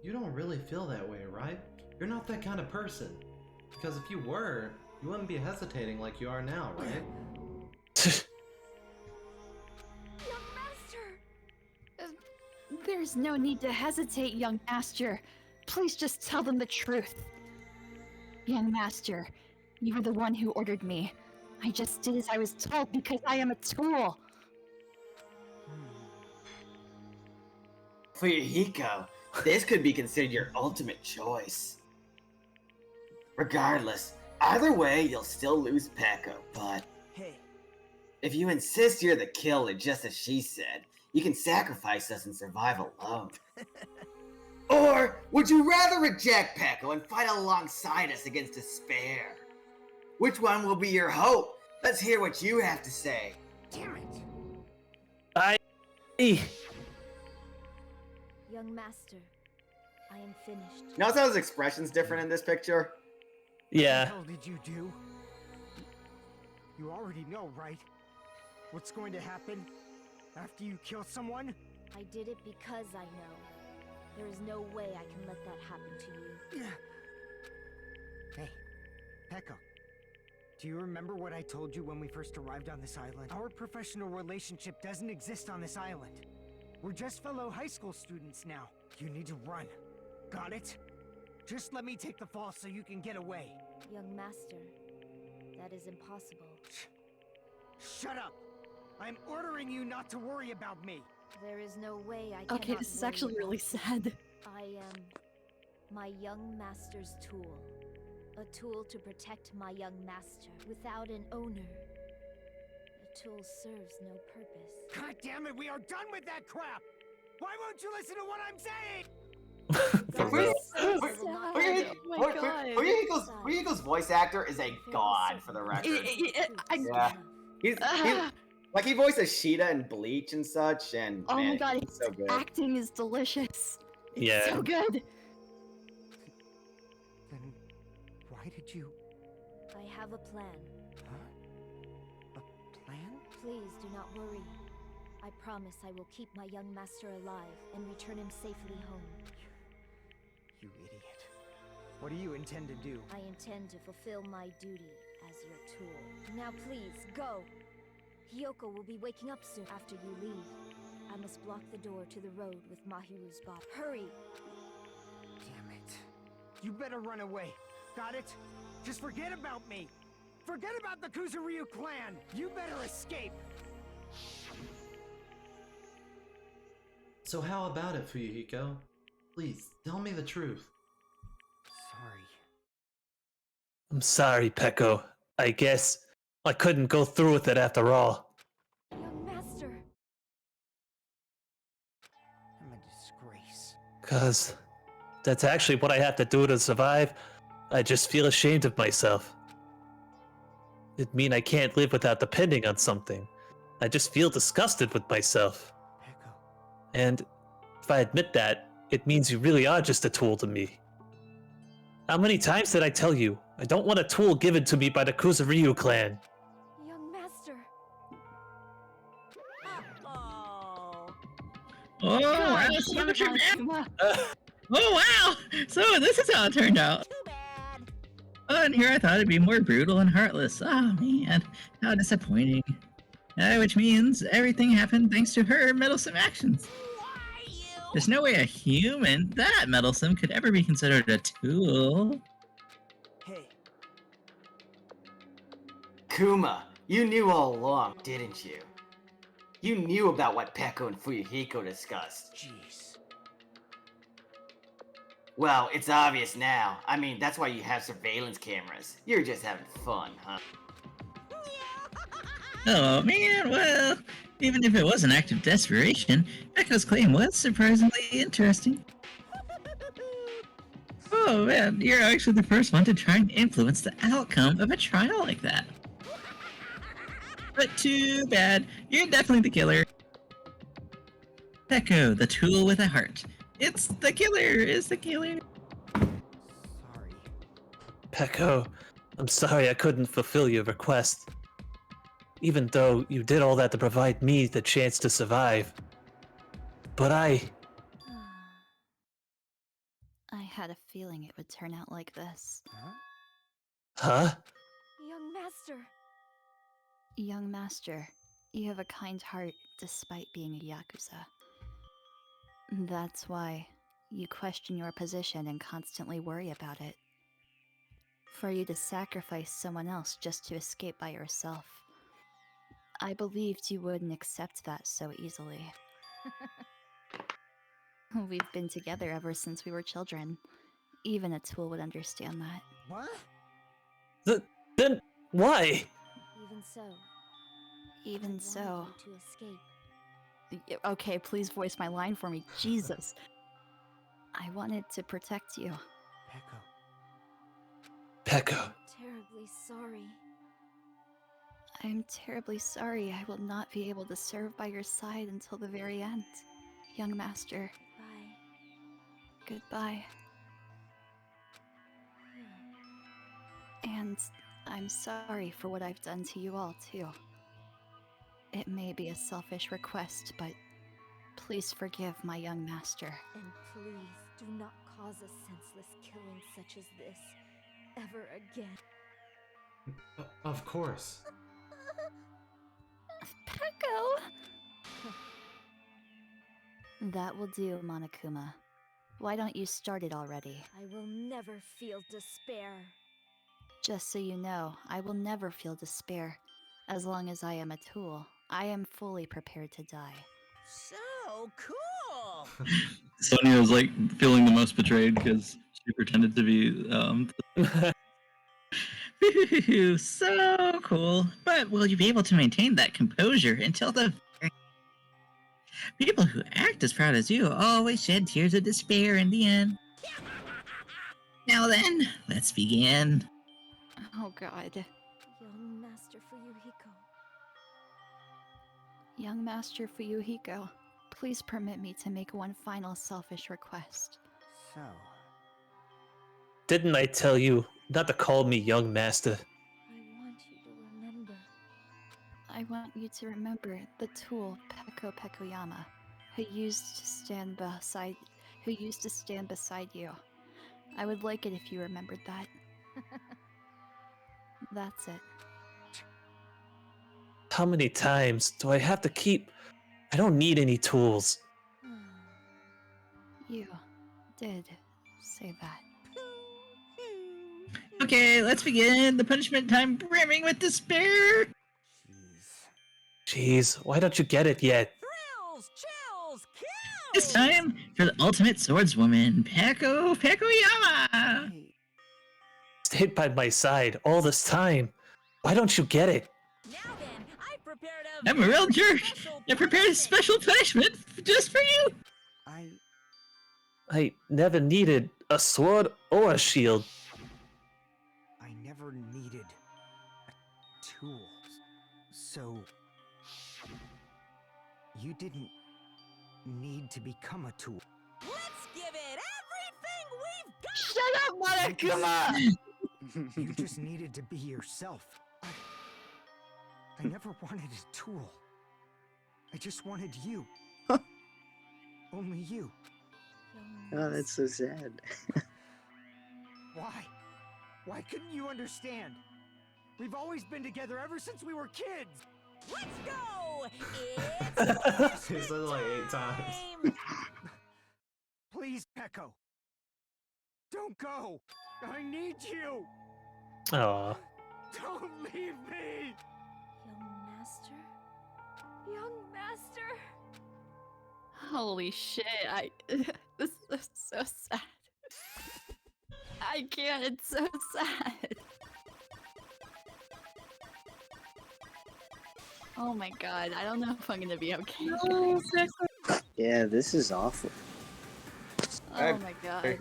You don't really feel that way, right? You're not that kind of person. Because if you were, you wouldn't be hesitating like you are now, right? Young master! There's no need to hesitate, young master. Please just tell them the truth. Young master, you were the one who ordered me. I just did as I was told because I am a tool. Fuyuhiko, this could be considered your ultimate choice. Regardless, either way, you'll still lose Peko, but Hey, if you insist you're the killer just as she said, you can sacrifice us and survive alone. Or would you rather reject Peko and fight alongside us against despair? Which one will be your hope? Let's hear what you have to say. damn it! Young master, I am finished. Notice how his expression's different in this picture? What the Yeah. hell did you do? You already know, right? What's going to happen after you kill someone? I did it because I know. There is no way I can let that happen to you. Hey, Peko. Do you remember what I told you when we first arrived on this island? Our professional relationship doesn't exist on this island. We're just fellow high school students now. You need to run. Got it? Just let me take the fall so you can get away. Young master, that is impossible. Shut up! I'm ordering you not to worry about me. There is no way I Okay, cannot this is worry actually about really you. sad. I am my young master's tool. A tool to protect my young master without an owner. A tool serves no purpose. God damn it, we are done with that crap! Why won't you listen to what I'm saying? For real. Fuyuhiko's voice actor is a god, for the record. Yeah. He's like, he voices Sheeta in Bleach and such, and Oh man, my god, he's so good. acting is delicious. It's Yeah. so good. Then why did you... I have a plan. Huh? A plan? Please do not worry. I promise I will keep my young master alive and return him safely home. You idiot. What do you intend to do? I intend to fulfill my duty as your tool. Now please, go! Hiyoko will be waking up soon after you leave. I must block the door to the road with Mahiru's body. Hurry! Damn it. You better run away. Got it? Just forget about me. Forget about the Kuzuryu clan. You better escape. So how about it, Fuyuhiko? Please, tell me the truth. Sorry. I'm sorry, Peko. I guess I couldn't go through with it after all. Young master! I'm a disgrace. 'Cause that's actually what I have to do to survive. I just feel ashamed of myself. It'd mean I can't live without depending on something. I just feel disgusted with myself. Peko. And if I admit that, it means you really are just a tool to me. How many times did I tell you, I don't want a tool given to me by the Kuzuryu clan? Young master! Oh, wow, so much Oh, wow! So this is how it turned out. And here I thought it'd be more brutal and heartless. Oh, man. How disappointing. Which means everything happened thanks to her meddlesome actions. There's no way a human that meddlesome could ever be considered a tool. Hey. Kuma, you knew all along, didn't you? You knew about what Peko and Fuyuhiko discussed. Jeez. Well, it's obvious now. I mean, that's why you have surveillance cameras. You're just having fun, huh? Oh, man, well, even if it was an act of desperation, Echo's claim was surprisingly interesting. Oh, man, you're actually the first one to try and influence the outcome of a trial like that. But too bad, you're definitely the killer. Echo, the tool with a heart. It's the killer. Sorry. Peko, I'm sorry I couldn't fulfill your request. Even though you did all that to provide me the chance to survive. But I had a feeling it would turn out like this. Huh? Young master! Young master, you have a kind heart despite being a Yakuza. That's why you question your position and constantly worry about it. For you to sacrifice someone else just to escape by yourself. I believed you wouldn't accept that so easily. We've been together ever since we were children. Even a tool would understand that. What? Then why? Even so. Even I so. wanted you to escape. Okay, please voice my line for me. Jesus. I wanted to protect you. Peko. I'm terribly sorry. I'm terribly sorry I will not be able to serve by your side until the very end. Young master. Bye. Goodbye. And I'm sorry for what I've done to you all, too. It may be a selfish request, but please forgive my young master. And please do not cause a senseless killing such as this ever again. Of course. Peko! That will do, Monokuma. Why don't you start it already? I will never feel despair. Just so you know, I will never feel despair. As long as I am a tool, I am fully prepared to die. So cool! Sonia was like feeling the most betrayed because she pretended to be so cool. But will you be able to maintain that composure until the people who act as proud as you always shed tears of despair in the end? Now then, let's begin. Oh god. Young Master Fuyuhiko. Young Master Fuyuhiko, please permit me to make one final selfish request. So, Didn't I tell you not to call me young master? I want you to remember. I I want you to remember the tool Peko Pekoyama, who used to stand beside you. I would like it if you remembered that. That's it. How many times do I have to keep? I don't need any tools. You did say that. Okay, let's begin. The punishment time brimming with despair. Jeez, why don't you get it yet? It's time for the ultimate swordswoman, Peko Pekoyama. Stayed by my side all this time. Why don't you get it? I'm a real jerk. I prepared a special punishment just for you. I never needed a sword or a shield. I never needed a tool. So you didn't need to become a tool. Let's give it everything we've got! Shut up, Monokuma! You just needed to be yourself. I never wanted a tool. I just wanted you. Only you. Oh, that's so sad. Why? Why couldn't you understand? We've always been together ever since we were kids. Let's go! It's He said it like 8 times. time! Please, Peko. Don't go. I need you. Aw. Don't leave me. Young master? Young master? Holy shit, this is so sad. I can't, it's so sad. Oh my god, I don't know if I'm gonna be okay. Yeah, this is awful. Oh my god.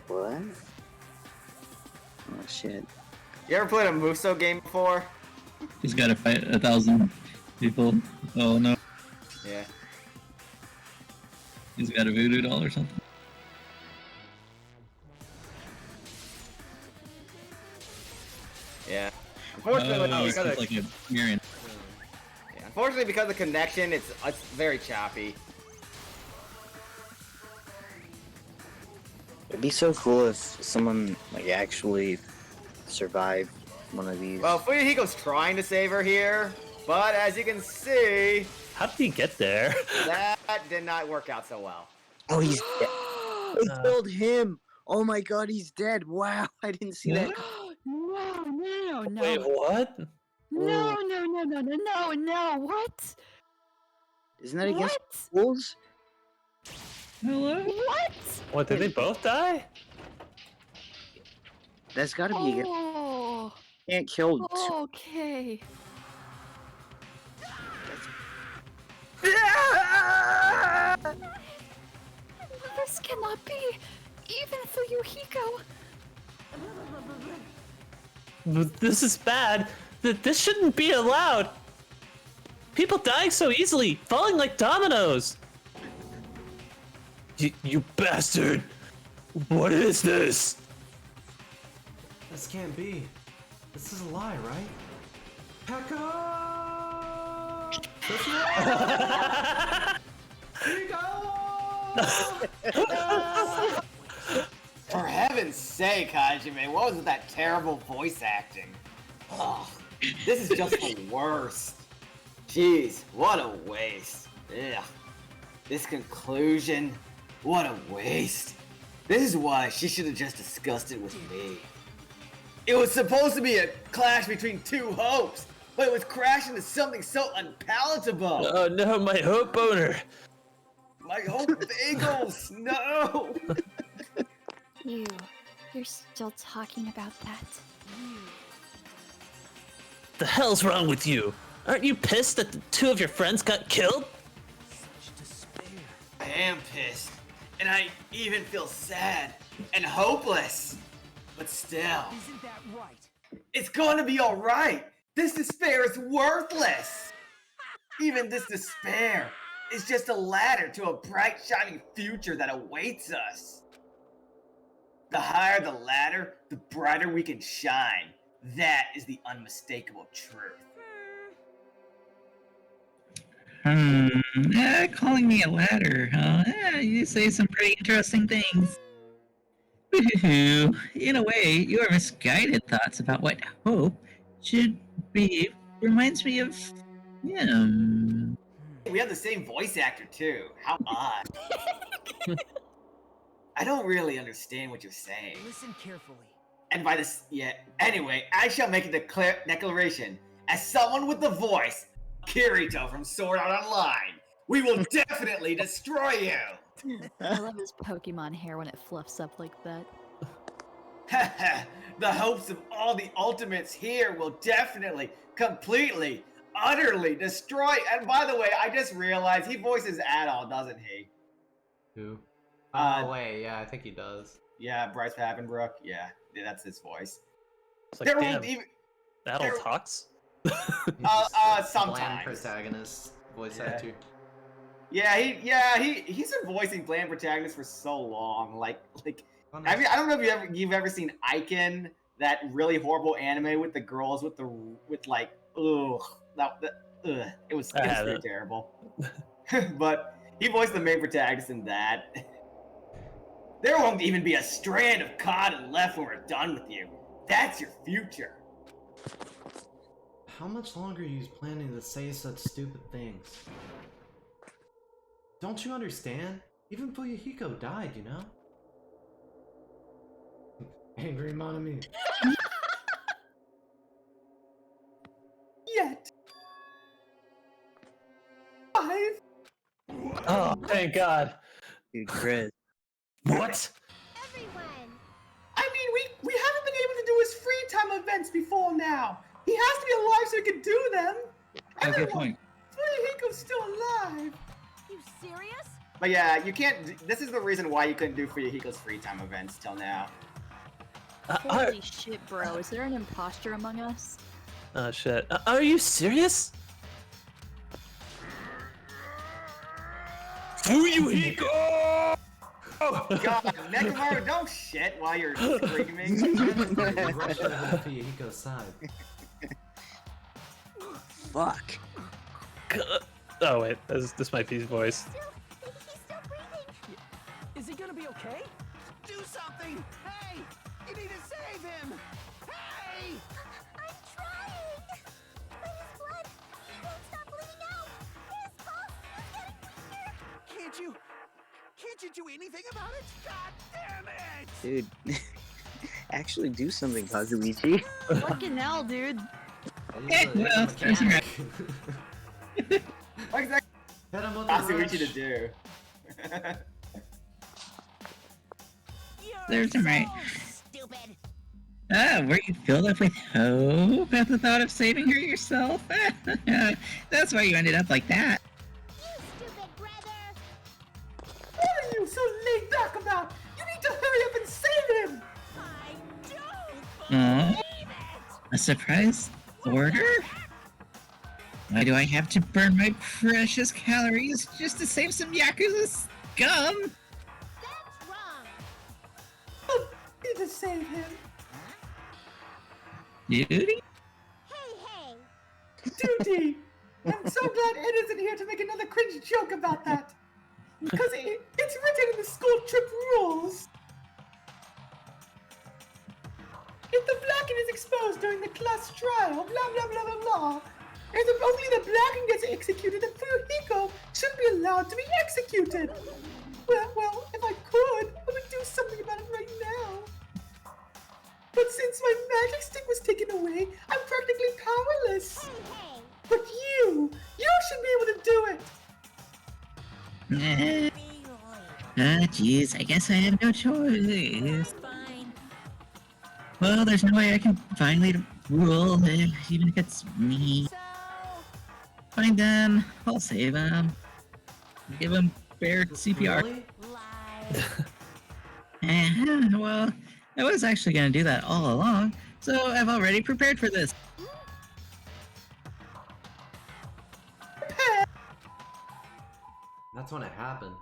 What? Oh shit. You ever played a Muso game before? He's got to fight 1,000 people. Oh no. Yeah. He's got a voodoo doll or something. Yeah. Unfortunately, it's because of, like a Marion. yeah, unfortunately, because of the connection, it's very choppy. It'd be so cool if someone like actually survived one of these. Well, Fuyuhiko's trying to save her here, but as you can see, How did he get there? that did not work out so well. Oh, he's dead. They killed him. Oh my god, he's dead. Wow, I didn't see that. No, Wait, what? No, what? Isn't that against What? rules? Hello? What? What, did they both die? That's gotta be against. Oh, Can't kill two. okay. This cannot be, even for Yuhiko. This is bad. This shouldn't be allowed. People dying so easily, falling like dominoes. You bastard! What is this? This can't be. This is a lie, right? Pekka! Here you go! For heaven's sake, Hajime, what was with that terrible voice acting? Ugh, this is just the worst. Jeez, what a waste. Ugh. This conclusion, what a waste. This is why she should have just discussed it with me. It was supposed to be a clash between two hopes, but it was crashed into something so unpalatable. Oh no, my hope boner. My hope bagels, no! You're still talking about that? The hell's wrong with you? Aren't you pissed that the two of your friends got killed? I am pissed, and I even feel sad and hopeless. But still, Isn't that right? it's gonna be alright. This despair is worthless. Even this despair is just a ladder to a bright, shining future that awaits us. The higher the ladder, the brighter we can shine. That is the unmistakable truth. Calling me a ladder, huh? You say some pretty interesting things. Woohoo! In a way, your misguided thoughts about what hope should be reminds me of him. We have the same voice actor too. How odd. I don't really understand what you're saying. Listen carefully. And by this, yeah. Anyway, I shall make a declaration. As someone with the voice, Kirito from Sword Art Online, we will definitely destroy you. I love his Pokemon hair when it fluffs up like that. The hopes of all the ultimates here will definitely, completely, utterly destroy. And by the way, I just realized he voices Adol, doesn't he? Who? Oh, wait, yeah, I think he does. Yeah, Bryce Papenbrook. Yeah, that's his voice. It's like, damn, Adol talks? Sometimes. Bland protagonist voice actor. Yeah, he's been voicing bland protagonists for so long. Like, I don't know if you've ever seen Icon, that really horrible anime with the girls with like, ugh, it was pretty terrible. But he voiced the main protagonist in that. There won't even be a strand of cotton left when we're done with you. That's your future. How much longer are you planning to say such stupid things? Don't you understand? Even Fuyuhiko died, you know? Angry Monami. Yet. 5. Oh, thank God. Dude, Chris. What? I mean, we haven't been able to do his free time events before now. He has to be alive so he can do them. Good point. Fuyuhiko's still alive. You serious? But yeah, you can't. This is the reason why you couldn't do Fuyuhiko's free time events till now. Holy shit, bro. Is there an imposter among us? Oh shit. Are you serious? Fuyuhiko! Oh God, Nekomaru, don't shit while you're screaming. Rush over to Fuyuhiko's side. Fuck. Oh wait, this might be his voice. Is he gonna be okay? Do something! Hey! You need to save him! Hey! I'm trying! But his blood won't stop bleeding out! His pulse is getting weaker! Can't you do anything about it? God damn it! Dude, actually do something, Kazuichi. Fucking hell, dude. Well, there's some right. What exactly Hit him with Kazuichi the to do? There's some right. Stupid. Were you filled up with hope at the thought of saving her yourself? That's why you ended up like that. You stupid brother! What are you so laid back about? You need to hurry up and save him! I don't Oh, a surprise order? Why do I have to burn my precious calories just to save some Yakuza scum? That's wrong! Oh, need to save him. Duty? Hey! Duty! I'm so glad Ed isn't here to make another cringe joke about that. Because it's written in the school trip rules. If the blacking is exposed during the class trial, blah blah blah blah blah, and if only the blacking gets executed, then Fuyuhiko shouldn't be allowed to be executed. Well, if I could, I would do something about it right now. But since my magic stick was taken away, I'm practically powerless. Hey! But you should be able to do it. Jeez, I guess I have no choice. fine. Well, there's no way I can finally rule, even if it's me. So, Fine then, I'll save him. Give him fair CPR. Really? lie. Well, I was actually gonna do that all along, so I've already prepared for this. That's when it happened.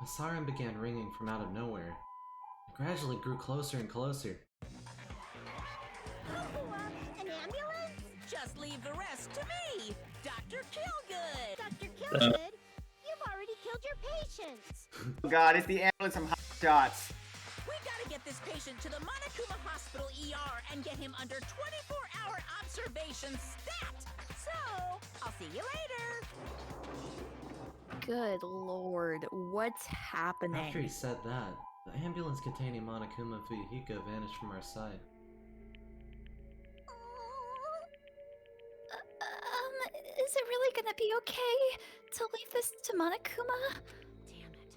A siren began ringing from out of nowhere. It gradually grew closer and closer. the rest to me, Dr. Killgood. Dr. Killgood, you've already killed your patients. Oh god, it's the ambulance from Hot Shots. We gotta get this patient to the Monokuma Hospital ER and get him under 24-hour observation stat. So, I'll see you later. Good lord, what's happening? After he said that, the ambulance containing Monokuma and Fuyuhiko vanished from our sight. Is it really gonna be okay to leave this to Monokuma? Damn it.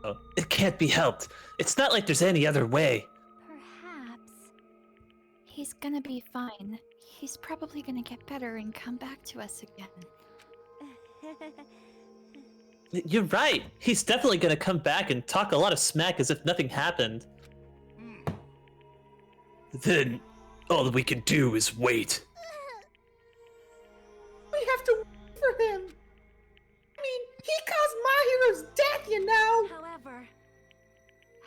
Oh, it can't be helped. It's not like there's any other way. Perhaps. He's gonna be fine. He's probably gonna get better and come back to us again. You're right. He's definitely gonna come back and talk a lot of smack as if nothing happened. Then, all we can do is wait. We have to wait for him. I mean, he caused Mahiru's death, you know.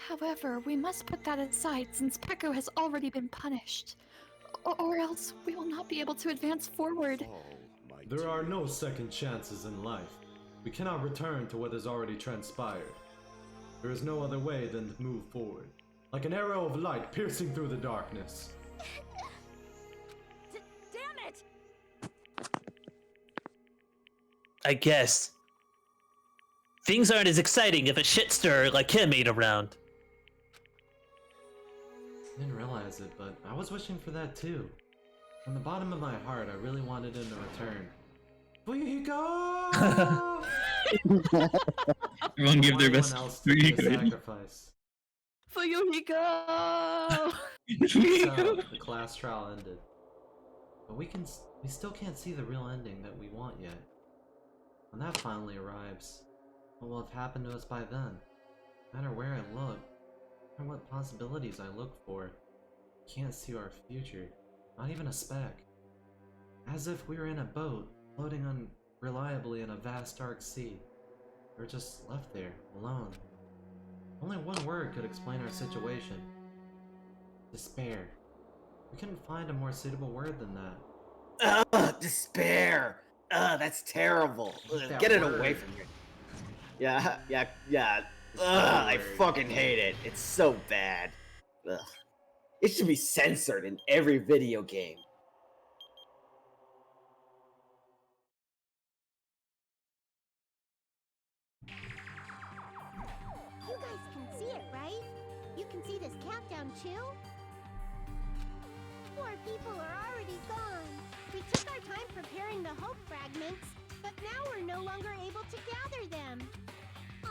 However, we must put that aside since Peko has already been punished. Or else we will not be able to advance forward. There are no second chances in life. We cannot return to what has already transpired. There is no other way than to move forward, like an arrow of light piercing through the darkness. Damn it! I guess. Things aren't as exciting if a shit-stirrer like him ain't around. I didn't realize it, but I was wishing for that too. From the bottom of my heart, I really wanted him to return. Fuyuhiko! Everyone give their best. Else to be a sacrifice. Fuyuhiko! So, the class trial ended. But we still can't see the real ending that we want yet. When that finally arrives, what will have happened to us by then? No matter where I look, no matter what possibilities I look for, I can't see our future. Not even a speck. As if we were in a boat, floating unreliably in a vast dark sea. We were just left there, alone. Only one word could explain our situation. Despair. We couldn't find a more suitable word than that. Ugh, despair. Ugh, that's terrible. Ugh, That get it word. away from here. Yeah. Ugh, I fucking hate it. It's so bad. Ugh. It should be censored in every video game. You guys can see it, right? You can see this countdown too? 4 people are already gone. We took our time preparing the hope fragments, but now we're no longer able to gather them.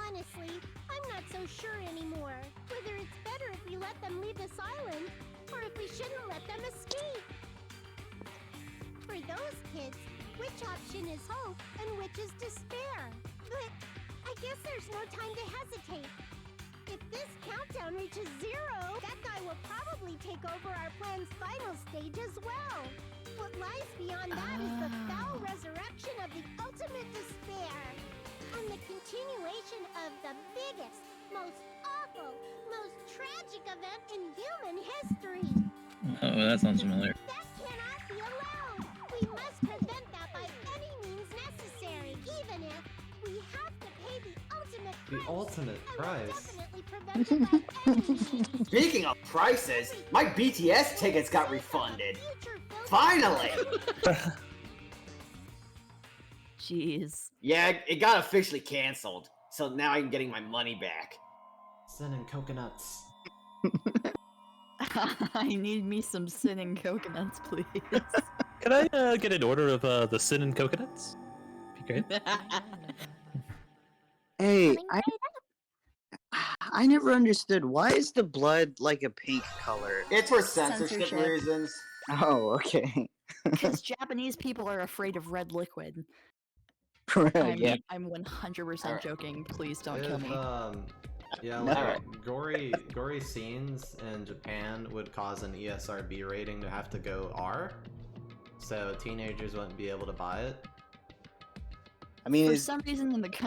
Honestly, I'm not so sure anymore whether it's better if we let them leave this island or if we shouldn't let them escape. For those kids, which option is hope and which is despair? But I guess there's no time to hesitate. If this countdown reaches 0, that guy will probably take over our plan's final stage as well. What lies beyond that is the foul resurrection of the ultimate despair. And the continuation of the biggest, most awful, most tragic event in human history. Oh, that sounds familiar. That cannot be allowed. We must prevent that by any means necessary, even if we have to pay the ultimate price. The ultimate price? Definitely prevent it by any means. Speaking of prices, my BTS tickets got refunded. Finally! Jeez. Yeah, it got officially canceled. So now I'm getting my money back. Sending coconuts. I need me some cinnamon coconuts, please. Can I get an order of the cinnamon coconuts? Be great. Hey, I never understood, why is the blood like a pink color? It's for censorship Censorship. reasons. Oh, okay. Because Japanese people are afraid of red liquid. Yeah. I'm 100% joking. Please don't kill If, me. yeah, No. like, gory scenes in Japan would cause an ESRB rating to have to go R, so teenagers wouldn't be able to buy it. I mean, For some reason in the